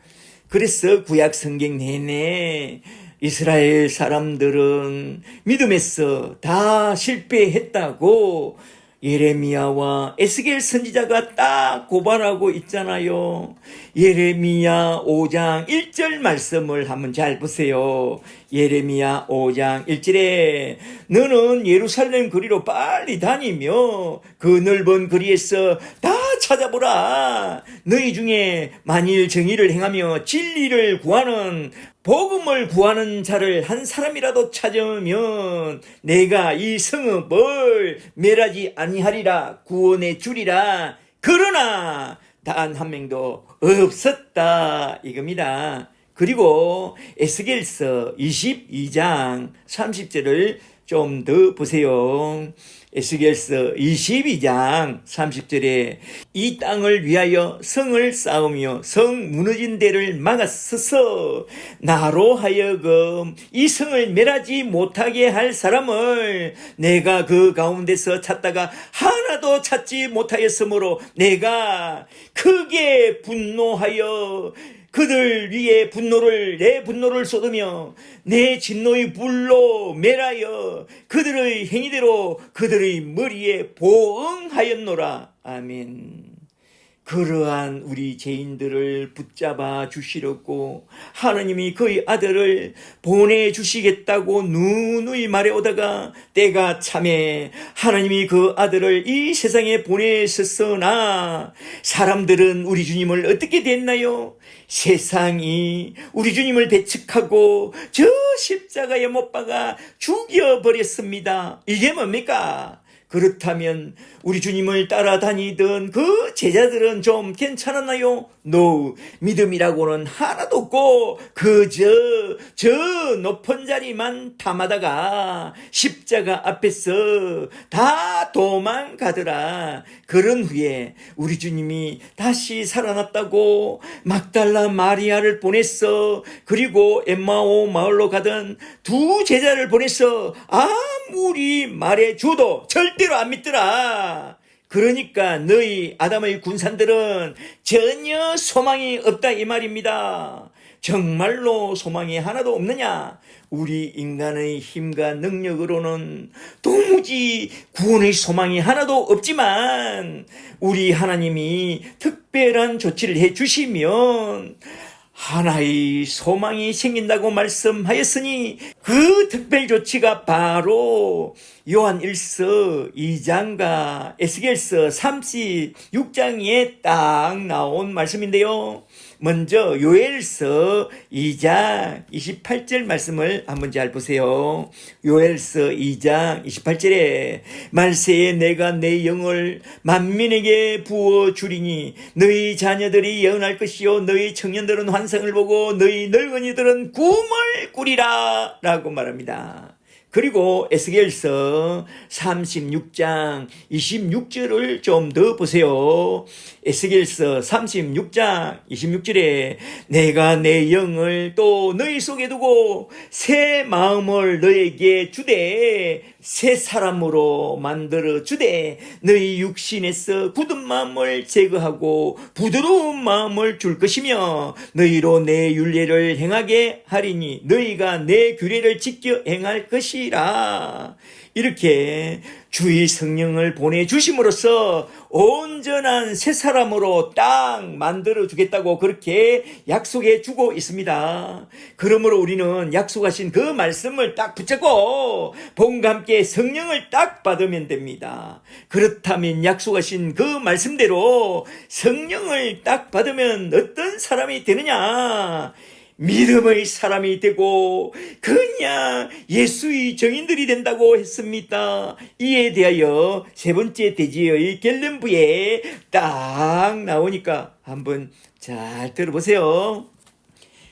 그래서 구약 성경 내내 이스라엘 사람들은 믿음에서 다 실패했다고 예레미야와 에스겔 선지자가 딱 고발하고 있잖아요. 예레미야 5장 1절 말씀을 한번 잘 보세요. 예레미야 5장 1절에 너는 예루살렘 거리로 빨리 다니며 그 넓은 거리에서 다 찾아보라. 너희 중에 만일 정의를 행하며 진리를 구하는 복음을 구하는 자를 한 사람이라도 찾으면 내가 이 성읍을 멸하지 아니하리라. 구원해 주리라. 그러나 단 한 명도 없었다 이겁니다. 그리고 에스겔서 22장 30절을 좀 더 보세요. 에스겔서 22장 30절에 이 땅을 위하여 성을 쌓으며 성 무너진 데를 막았어서 나로 하여금 이 성을 멸하지 못하게 할 사람을 내가 그 가운데서 찾다가 하나도 찾지 못하였으므로 내가 크게 분노하여 그들 위에 내 분노를 쏟으며 내 진노의 불로 멸하여 그들의 행위대로 그들의 머리에 보응하였노라. 아멘. 그러한 우리 죄인들을 붙잡아 주시려고 하나님이 그의 아들을 보내주시겠다고 누누이 말해오다가 때가 참에 하나님이 그 아들을 이 세상에 보내셨으나 사람들은 우리 주님을 어떻게 됐나요? 세상이 우리 주님을 배척하고 저 십자가에 못 박아 죽여버렸습니다. 이게 뭡니까? 그렇다면 우리 주님을 따라다니던 그 제자들은 좀 괜찮았나요? No. 믿음이라고는 하나도 없고 그저 높은 자리만 탐하다가 십자가 앞에서 다 도망가더라. 그런 후에 우리 주님이 다시 살아났다고 막달라 마리아를 보냈어. 그리고 엠마오 마을로 가던 두 제자를 보냈어. 아무리 말해줘도 절대로 안 믿더라. 그러니까 너희 아담의 군산들은 전혀 소망이 없다 이 말입니다. 정말로 소망이 하나도 없느냐? 우리 인간의 힘과 능력으로는 도무지 구원의 소망이 하나도 없지만 우리 하나님이 특별한 조치를 해 주시면 하나의 소망이 생긴다고 말씀하였으니 그 특별 조치가 바로 요한 1서 2장과 에스겔서 36장에 딱 나온 말씀인데요. 먼저 요엘서 2장 28절 말씀을 한번 잘 보세요. 요엘서 2장 28절에 말세에 내가 내 영을 만민에게 부어주리니 너희 자녀들이 예언할 것이요 너희 청년들은 환상을 보고 너희 늙은이들은 꿈을 꾸리라 라고 말합니다. 그리고 에스겔서 36장 26절을 좀 더 보세요. 에스겔서 36장 26절에 내가 내 영을 또 너희 속에 두고 새 마음을 너에게 주되 새 사람으로 만들어 주되 너희 육신에서 굳은 마음을 제거하고 부드러운 마음을 줄 것이며 너희로 내 율례를 행하게 하리니 너희가 내 규례를 지켜 행할 것이라. 이렇게 주의 성령을 보내주심으로써 온전한 새 사람으로 딱 만들어주겠다고 그렇게 약속해 주고 있습니다. 그러므로 우리는 약속하신 그 말씀을 딱 붙잡고 복음과 함께 성령을 딱 받으면 됩니다. 그렇다면 약속하신 그 말씀대로 성령을 딱 받으면 어떤 사람이 되느냐? 믿음의 사람이 되고 그냥 예수의 정인들이 된다고 했습니다. 이에 대하여 세 번째 대지의 결론부에 딱 나오니까 한번 잘 들어보세요.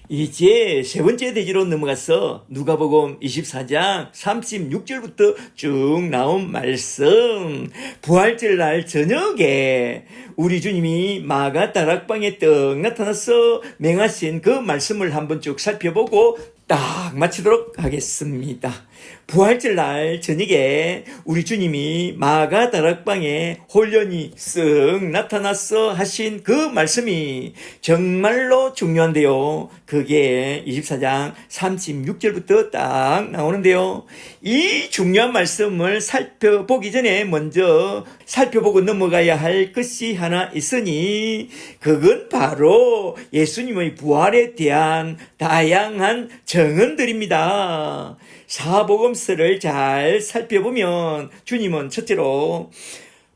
이제 세 번째 대지로 넘어가서 누가복음 24장 36절부터 쭉 나온 말씀. 부활절 날 저녁에 우리 주님이 마가 다락방에 떡 나타나서 맹하신 그 말씀을 한번 쭉 살펴보고 딱 마치도록 하겠습니다. 부활절 날 저녁에 우리 주님이 마가 다락방에 홀연히 쓱 나타나서 하신 그 말씀이 정말로 중요한데요. 그게 24장 36절부터 딱 나오는데요. 이 중요한 말씀을 살펴보기 전에 먼저 살펴보고 넘어가야 할 것이 하나 있으니 그건 바로 예수님의 부활에 대한 다양한 증언들입니다. 사복음서를 잘 살펴보면 주님은 첫째로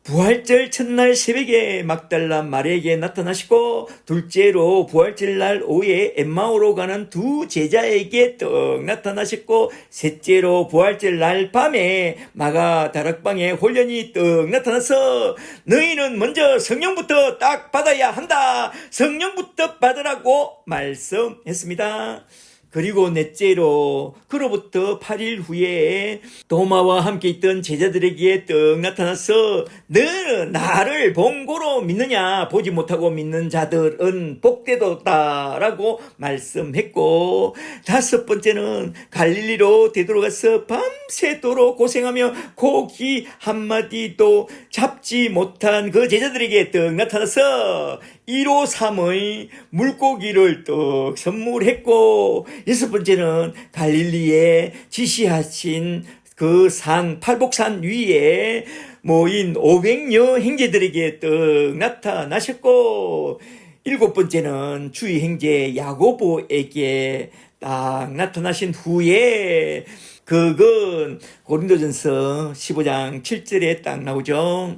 부활절 첫날 새벽에 막달라 마리아에게 나타나시고 둘째로 부활절 날 오후에 엠마오로 가는 두 제자에게 떡 나타나셨고 셋째로 부활절 날 밤에 마가 다락방에 홀연히 떡 나타나서 너희는 먼저 성령부터 딱 받아야 한다. 성령부터 받으라고 말씀했습니다. 그리고 넷째로 그로부터 8일 후에 도마와 함께 있던 제자들에게 떡 나타나서 너는 나를 본고로 믿느냐? 보지 못하고 믿는 자들은 복되도다 라고 말씀했고 다섯 번째는 갈릴리로 되돌아가서 밤새도록 고생하며 고기 한마디도 잡지 못한 그 제자들에게 떡 나타나서 1호 3의 물고기를 떡 선물했고 여섯 번째는 갈릴리에 지시하신 그 산 팔복산 위에 모인 500여 형제들에게 떡 나타나셨고 일곱 번째는 주의 형제 야고보에게 딱 나타나신 후에 그건 고린도전서 15장 7절에 딱 나오죠.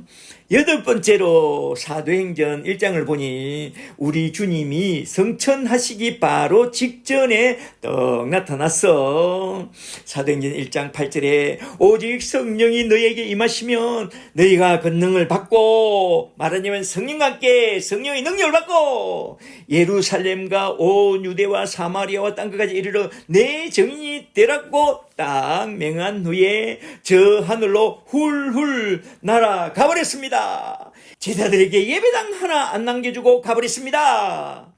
여덟 번째로 사도행전 1장을 보니 우리 주님이 성천하시기 바로 직전에 떡 나타났어. 사도행전 1장 8절에 오직 성령이 너희에게 임하시면 너희가 권능을 받고 말하자면 성령과 함께 성령의 능력을 받고 예루살렘과 온 유대와 사마리아와 땅끝까지 이르러 내 증인이 되라고 딱 맹한 후에 저 하늘로 훌훌 날아가 버렸습니다. 제자들에게 예배당 하나 안 남겨주고 가버렸습니다.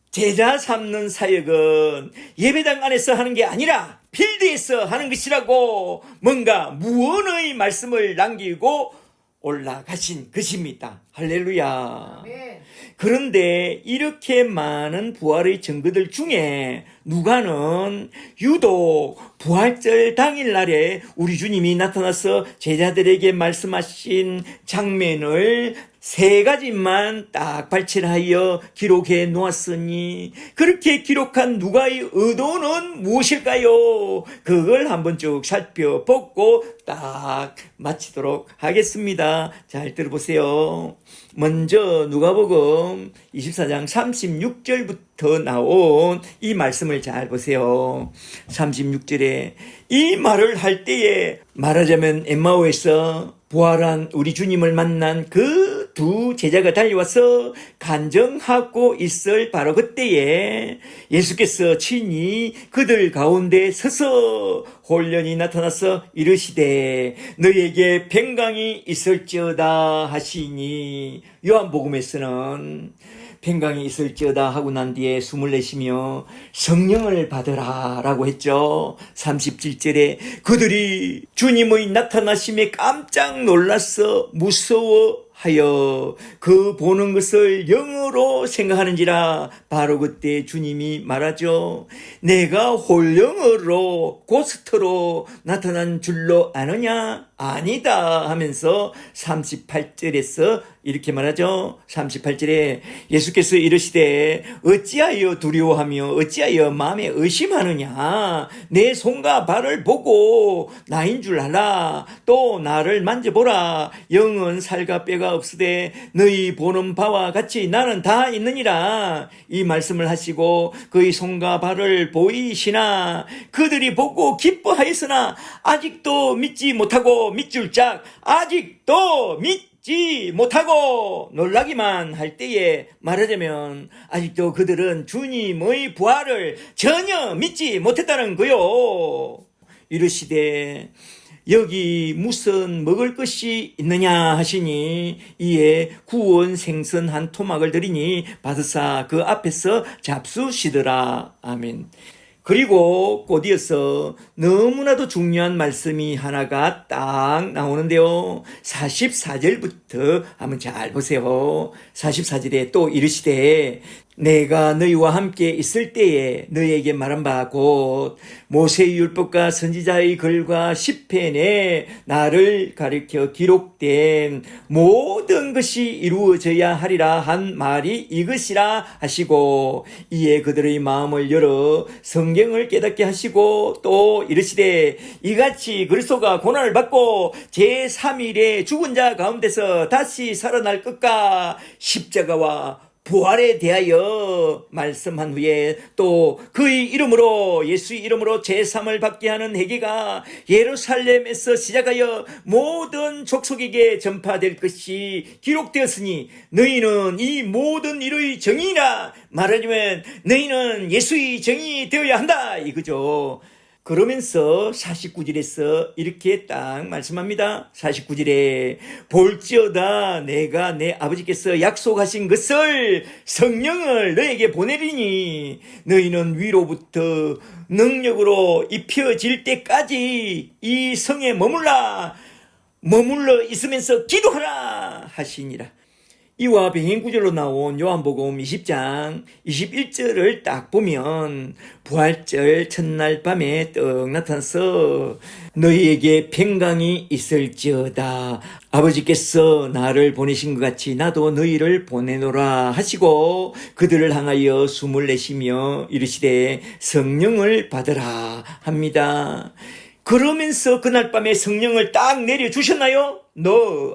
제자 삼는 사역은 예배당 안에서 하는 게 아니라 필드에서 하는 것이라고 뭔가 무언의 말씀을 남기고 올라가신 것입니다. 할렐루야. 아멘. 그런데 이렇게 많은 부활의 증거들 중에 누가는 유독 부활절 당일날에 우리 주님이 나타나서 제자들에게 말씀하신 장면을 세 가지만 딱 발췌하여 기록해 놓았으니 그렇게 기록한 누가의 의도는 무엇일까요? 그걸 한번 쭉 살펴보고 딱 마치도록 하겠습니다. 잘 들어보세요. 먼저 누가복음 24장 36절부터 나온 이 말씀을 잘 보세요. 36절에 이 말을 할 때에 말하자면 엠마오에서 부활한 우리 주님을 만난 그 두 제자가 달려와서 간증하고 있을 바로 그때에 예수께서 친히 그들 가운데 서서 혼련히 나타나서 이르시되 너희에게 평강이 있을지어다 하시니, 요한복음에서는 평강이 있을지어다 하고 난 뒤에 숨을 내쉬며 성령을 받으라 라고 했죠. 37절에 그들이 주님의 나타나심에 깜짝 놀라서 무서워하여 그 보는 것을 영으로 생각하는지라. 바로 그때 주님이 말하죠. 내가 홀영으로 고스트로 나타난 줄로 아느냐? 아니다 하면서 38절에서 이렇게 말하죠. 38절에 예수께서 이르시되 어찌하여 두려워하며 어찌하여 마음에 의심하느냐? 내 손과 발을 보고 나인 줄 알아. 또 나를 만져보라. 영은 살과 뼈가 없으되 너희 보는 바와 같이 나는 다 있느니라. 이 말씀을 하시고 그의 손과 발을 보이시나 그들이 보고 기뻐하였으나 아직도 믿지 못하고 믿줄 짝 아직도 믿지 못하고 놀라기만 할 때에 말하자면 아직도 그들은 주님의 부활을 전혀 믿지 못했다는 거요. 이르시되 여기 무슨 먹을 것이 있느냐 하시니 이에 구운 생선 한 토막을 드리니 받으사 그 앞에서 잡수시더라. 아멘. 그리고 곧이어서 너무나도 중요한 말씀이 하나가 딱 나오는데요. 44절부터 한번 잘 보세요. 44절에 또 이르시되 내가 너희와 함께 있을 때에 너희에게 말한 바 곧 모세의 율법과 선지자의 글과 시편에 나를 가리켜 기록된 모든 것이 이루어져야 하리라 한 말이 이것이라 하시고 이에 그들의 마음을 열어 성경을 깨닫게 하시고 또 이르시되 이같이 그리스도가 고난을 받고 제3일에 죽은 자 가운데서 다시 살아날 것과 십자가와 부활에 대하여 말씀한 후에 또 그의 이름으로 예수의 이름으로 제3을 받게 하는 회개가 예루살렘에서 시작하여 모든 족속에게 전파될 것이 기록되었으니 너희는 이 모든 일의 정의라. 말하자면 너희는 예수의 정의 되어야 한다 이거죠. 그러면서 49절에서 이렇게 딱 말씀합니다. 49절에 볼지어다 내가 내 아버지께서 약속하신 것을 성령을 너에게 보내리니 너희는 위로부터 능력으로 입혀질 때까지 이 성에 머물러 있으면서 기도하라 하시니라. 이와 병행구절로 나온 요한복음 20장 21절을 딱 보면 부활절 첫날 밤에 떡 나타나서 너희에게 평강이 있을지어다. 아버지께서 나를 보내신 것 같이 나도 너희를 보내노라 하시고 그들을 향하여 숨을 내쉬며 이르시되 성령을 받으라 합니다. 그러면서 그날 밤에 성령을 딱 내려주셨나요?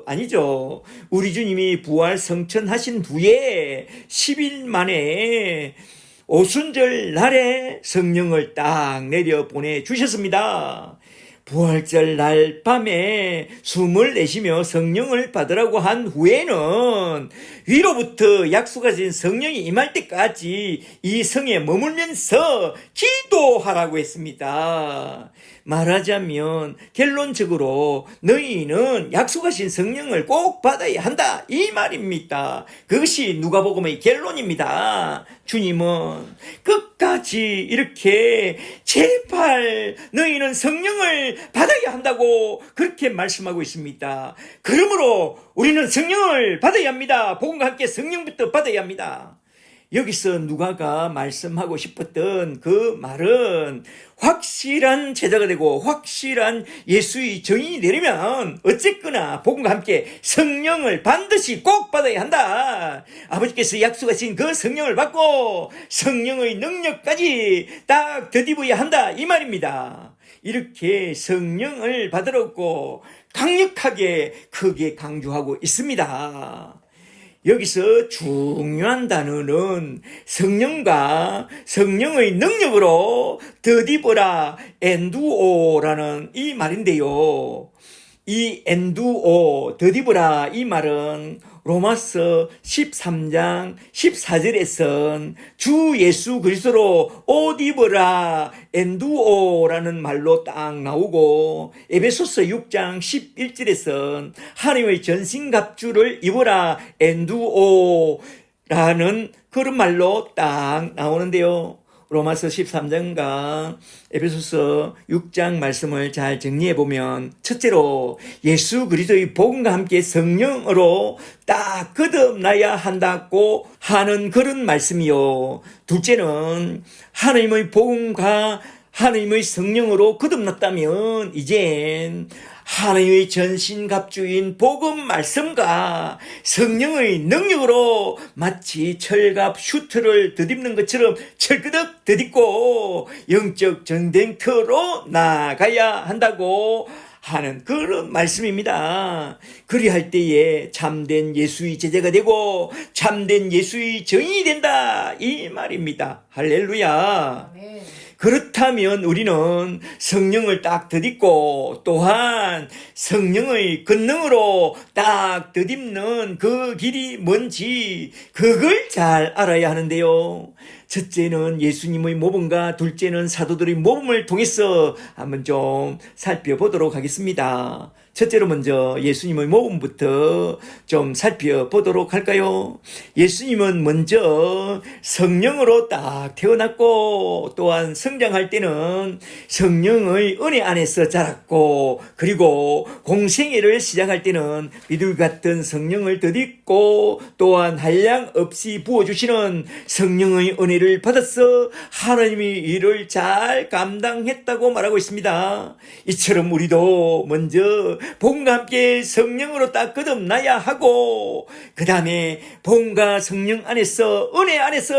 아니죠. 우리 주님이 부활 성천하신 후에 10일 만에 오순절 날에 성령을 딱 내려 보내주셨습니다. 부활절 날 밤에 숨을 내쉬며 성령을 받으라고 한 후에는 위로부터 약속하신 성령이 임할 때까지 이 성에 머물면서 기도하라고 했습니다. 말하자면 결론적으로 너희는 약속하신 성령을 꼭 받아야 한다 이 말입니다. 그것이 누가복음의 결론입니다. 주님은 끝까지 이렇게 제발 너희는 성령을 받아야 한다고 그렇게 말씀하고 있습니다. 그러므로 우리는 성령을 받아야 합니다. 복음과 함께 성령부터 받아야 합니다. 여기서 누가가 말씀하고 싶었던 그 말은 확실한 제자가 되고 확실한 예수의 증인이 되려면 어쨌거나 복음과 함께 성령을 반드시 꼭 받아야 한다. 아버지께서 약속하신 그 성령을 받고 성령의 능력까지 딱 덧입어야 한다, 이 말입니다. 이렇게 성령을 받으라고 강력하게 크게 강조하고 있습니다. 여기서 중요한 단어는 성령과 성령의 능력으로 덧입어라, 엔두오라는 이 말인데요. 이 엔두오, 덧입어라, 이 말은 로마서 13장 14절에선 주 예수 그리스도로 옷 입어라, 엔두오라는 말로 딱 나오고, 에베소서 6장 11절에선 하나님의 전신갑주를 입어라, 엔두오라는 그런 말로 딱 나오는데요. 로마서 13장과 에베소서 6장 말씀을 잘 정리해보면, 첫째로 예수 그리스도의 복음과 함께 성령으로 딱 거듭나야 한다고 하는 그런 말씀이요. 둘째는 하나님의 복음과 하나님의 성령으로 거듭났다면 이젠 하나님의 전신갑주인 복음 말씀과 성령의 능력으로 마치 철갑 슈트를 덧입는 것처럼 철끄덕 덧입고 영적 전쟁터로 나가야 한다고 하는 그런 말씀입니다. 그리할 때에 참된 예수의 제자가 되고 참된 예수의 증인이 된다, 이 말입니다. 할렐루야. 아멘. 그렇다면 우리는 성령을 딱 덧입고 또한 성령의 권능으로 딱 덧입는 그 길이 뭔지 그걸 잘 알아야 하는데요. 첫째는 예수님의 모범과 둘째는 사도들의 모범을 통해서 한번 좀 살펴보도록 하겠습니다. 첫째로 먼저 예수님의 모범부터 좀 살펴보도록 할까요? 예수님은 먼저 성령으로 딱 태어났고 또한 성장할 때는 성령의 은혜 안에서 자랐고, 그리고 공생애를 시작할 때는 비둘 같은 성령을 덧입고 또한 한량 없이 부어주시는 성령의 은혜를 받아서 하나님의 일을 잘 감당했다고 말하고 있습니다. 이처럼 우리도 먼저 복음과 함께 성령으로 딱 거듭나야 하고, 그 다음에 복음과 성령 안에서 은혜 안에서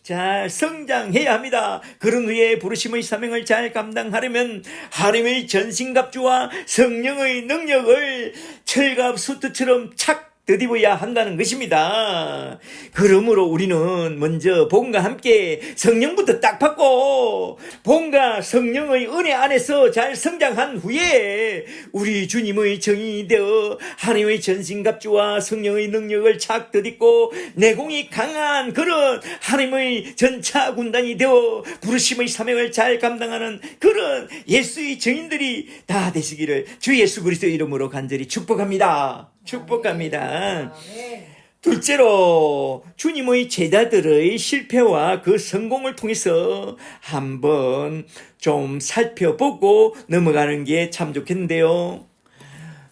잘 성장해야 합니다. 그런 후에 부르심의 사명을 잘 감당하려면 하나님의 전신갑주와 성령의 능력을 철갑 수트처럼 착 덧입어야 한다는 것입니다. 그러므로 우리는 먼저 복음과 함께 성령부터 딱 받고 복음과 성령의 은혜 안에서 잘 성장한 후에 우리 주님의 정인이 되어 하나님의 전신갑주와 성령의 능력을 착 덧입고 내공이 강한 그런 하나님의 전차 군단이 되어 부르심의 사명을 잘 감당하는 그런 예수의 정인들이 다 되시기를 주 예수 그리스도의 이름으로 간절히 축복합니다. 축복합니다. 둘째로 주님의 제자들의 실패와 그 성공을 통해서 한번 좀 살펴보고 넘어가는 게 참 좋겠는데요.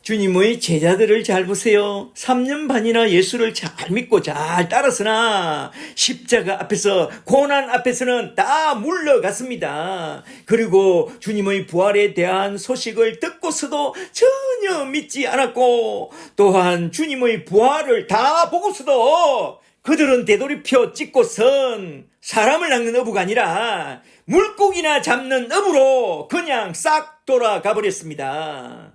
주님의 제자들을 잘 보세요. 3년 반이나 예수를 잘 믿고 잘 따랐으나 십자가 앞에서, 고난 앞에서는 다 물러갔습니다. 그리고 주님의 부활에 대한 소식을 듣고서도 전혀 믿지 않았고, 또한 주님의 부활을 다 보고서도 그들은 되돌이표 찍고선 사람을 낚는 어부가 아니라 물고기나 잡는 어부로 그냥 싹 돌아가 버렸습니다.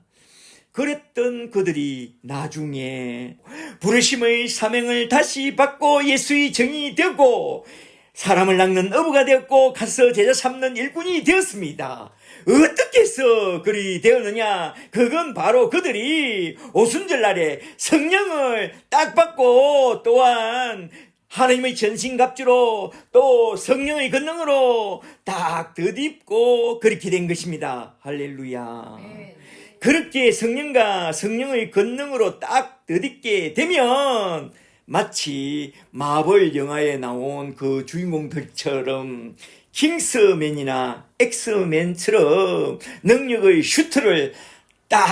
그랬던 그들이 나중에 부르심의 사명을 다시 받고 예수의 정인이 되고 사람을 낚는 어부가 되었고 가서 제자 삼는 일꾼이 되었습니다. 어떻게 해서 그리 되었느냐? 그건 바로 그들이 오순절날에 성령을 딱 받고 또한 하나님의 전신갑주로 또 성령의 권능으로 딱 덧입고 그렇게 된 것입니다. 할렐루야. 그렇게 성령과 성령의 권능으로 딱 덧입게 되면 마치 마블 영화에 나온 그 주인공들처럼 킹스맨이나 엑스맨처럼 능력의 슈트를 딱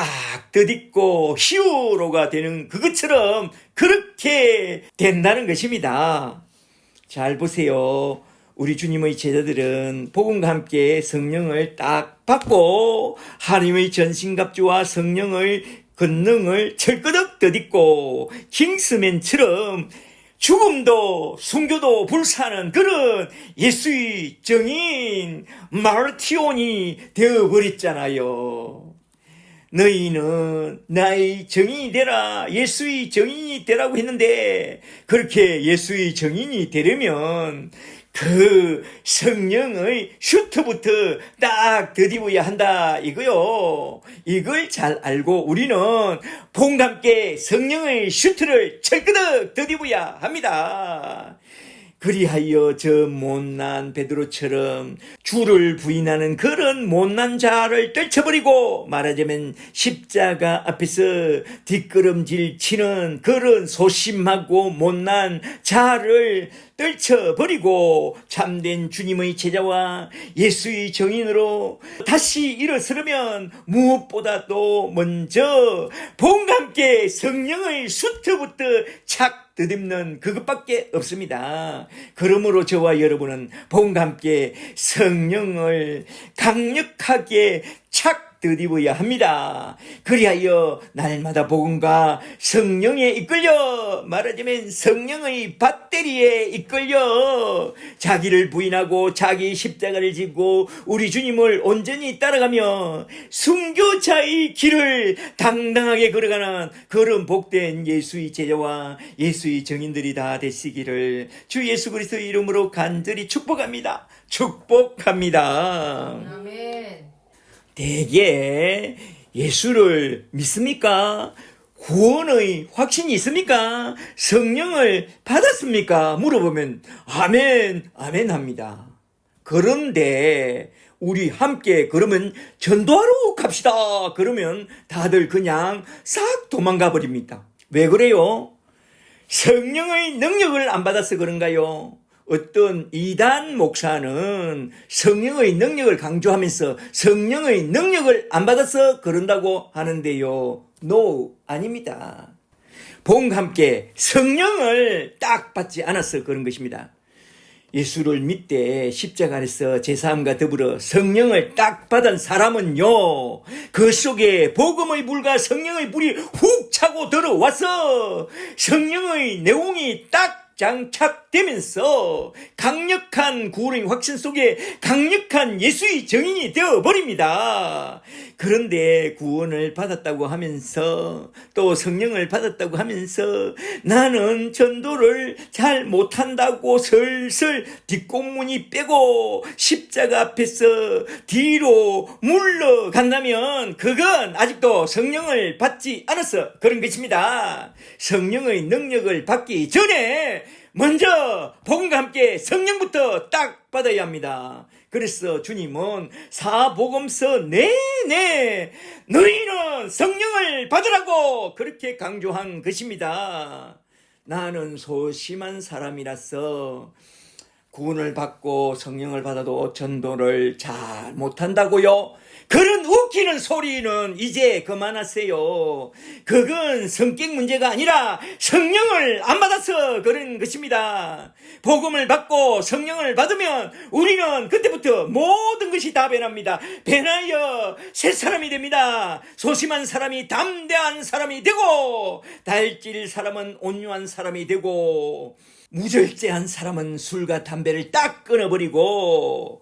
덧입고 히어로가 되는 그것처럼 그렇게 된다는 것입니다. 잘 보세요. 우리 주님의 제자들은 복음과 함께 성령을 딱 받고 하나님의 전신갑주와 성령의 권능을 철끄덕 덧입고 킹스맨처럼 죽음도 순교도 불사하는 그런 예수의 정인 마르티온이 되어버렸잖아요. 너희는 나의 정인이 되라, 예수의 정인이 되라고 했는데, 그렇게 예수의 정인이 되려면 그 성령의 슈트부터 딱 더디어야 한다 이거요. 이걸 잘 알고 우리는 복음과 함께 성령의 슈트를 철끄덕 더디어야 합니다. 그리하여 저 못난 베드로처럼 주를 부인하는 그런 못난 자를 떨쳐버리고, 말하자면 십자가 앞에서 뒷걸음질 치는 그런 소심하고 못난 자를 떨쳐버리고 참된 주님의 제자와 예수의 정인으로 다시 일어서려면 무엇보다도 먼저 복음과 함께 성령의 수트부터 착 더듬는 그것밖에 없습니다. 그러므로 저와 여러분은 복음과 함께 성령을 강력하게 착 더디어야 합니다. 그리하여 날마다 복음과 성령에 이끌려, 말하자면 성령의 배터리에 이끌려 자기를 부인하고 자기 십자가를 지고 우리 주님을 온전히 따라가며 순교자의 길을 당당하게 걸어가는 그런 복된 예수의 제자와 예수의 정인들이 다 되시기를 주 예수 그리스도의 이름으로 간절히 축복합니다. 축복합니다. 아멘. 대개 예수를 믿습니까? 구원의 확신이 있습니까? 성령을 받았습니까? 물어보면 아멘, 아멘 합니다. 그런데 우리 함께 그러면 전도하러 갑시다. 그러면 다들 그냥 싹 도망가 버립니다. 왜 그래요? 성령의 능력을 안 받아서 그런가요? 어떤 이단 목사는 성령의 능력을 강조하면서 성령의 능력을 안 받아서 그런다고 하는데요. No, 아닙니다. 복음과 함께 성령을 딱 받지 않아서 그런 것입니다. 예수를 믿되 십자가 아래서 제사함과 더불어 성령을 딱 받은 사람은요, 그 속에 복음의 불과 성령의 불이 훅 차고 들어와서 성령의 내용이 딱 장착되면서 강력한 구원의 확신 속에 강력한 예수의 정인이 되어버립니다. 그런데 구원을 받았다고 하면서 또 성령을 받았다고 하면서 나는 전도를 잘 못한다고 슬슬 뒷공문이 빼고 십자가 앞에서 뒤로 물러간다면 그건 아직도 성령을 받지 않아서 그런 것입니다. 성령의 능력을 받기 전에 먼저 복음과 함께 성령부터 딱 받아야 합니다. 그래서 주님은 사복음서 내내 너희는 성령을 받으라고 그렇게 강조한 것입니다. 나는 소심한 사람이라서 구원을 받고 성령을 받아도 전도를 잘 못한다고요? 그런 웃기는 소리는 이제 그만하세요. 그건 성격 문제가 아니라 성령을 안 받아서 그런 것입니다. 복음을 받고 성령을 받으면 우리는 그때부터 모든 것이 다 변합니다. 변하여 새 사람이 됩니다. 소심한 사람이 담대한 사람이 되고, 달질 사람은 온유한 사람이 되고, 무절제한 사람은 술과 담배를 딱 끊어버리고,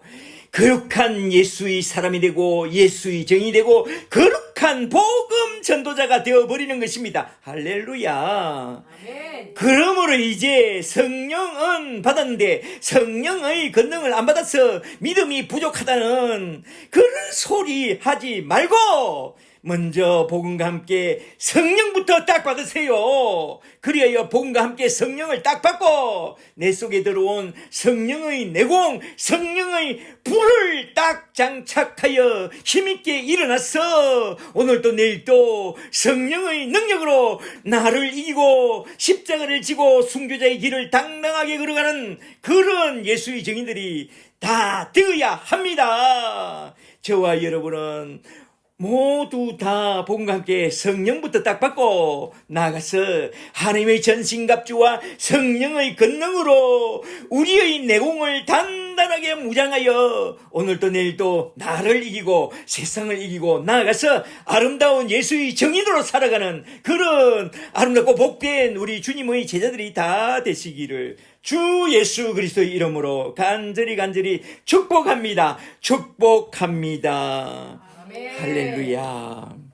거룩한 예수의 사람이 되고 예수의 정이 되고 거룩한 복음 전도자가 되어버리는 것입니다. 할렐루야. 아멘. 그러므로 이제 성령은 받았는데 성령의 권능을 안 받아서 믿음이 부족하다는 그런 소리 하지 말고 먼저 복음과 함께 성령부터 딱 받으세요. 그리하여 복음과 함께 성령을 딱 받고 내 속에 들어온 성령의 내공, 성령의 불을 딱 장착하여 힘있게 일어나서 오늘도 내일도 성령의 능력으로 나를 이기고 십자가를 지고 순교자의 길을 당당하게 걸어가는 그런 예수의 증인들이 다 되어야 합니다. 저와 여러분은 모두 다 복음과 함께 성령부터 딱 받고 나가서 하나님의 전신갑주와 성령의 권능으로 우리의 내공을 단단하게 무장하여 오늘도 내일도 나를 이기고 세상을 이기고 나아가서 아름다운 예수의 정인으로 살아가는 그런 아름답고 복된 우리 주님의 제자들이 다 되시기를 주 예수 그리스도의 이름으로 간절히 축복합니다. 축복합니다. 아멘. 할렐루야.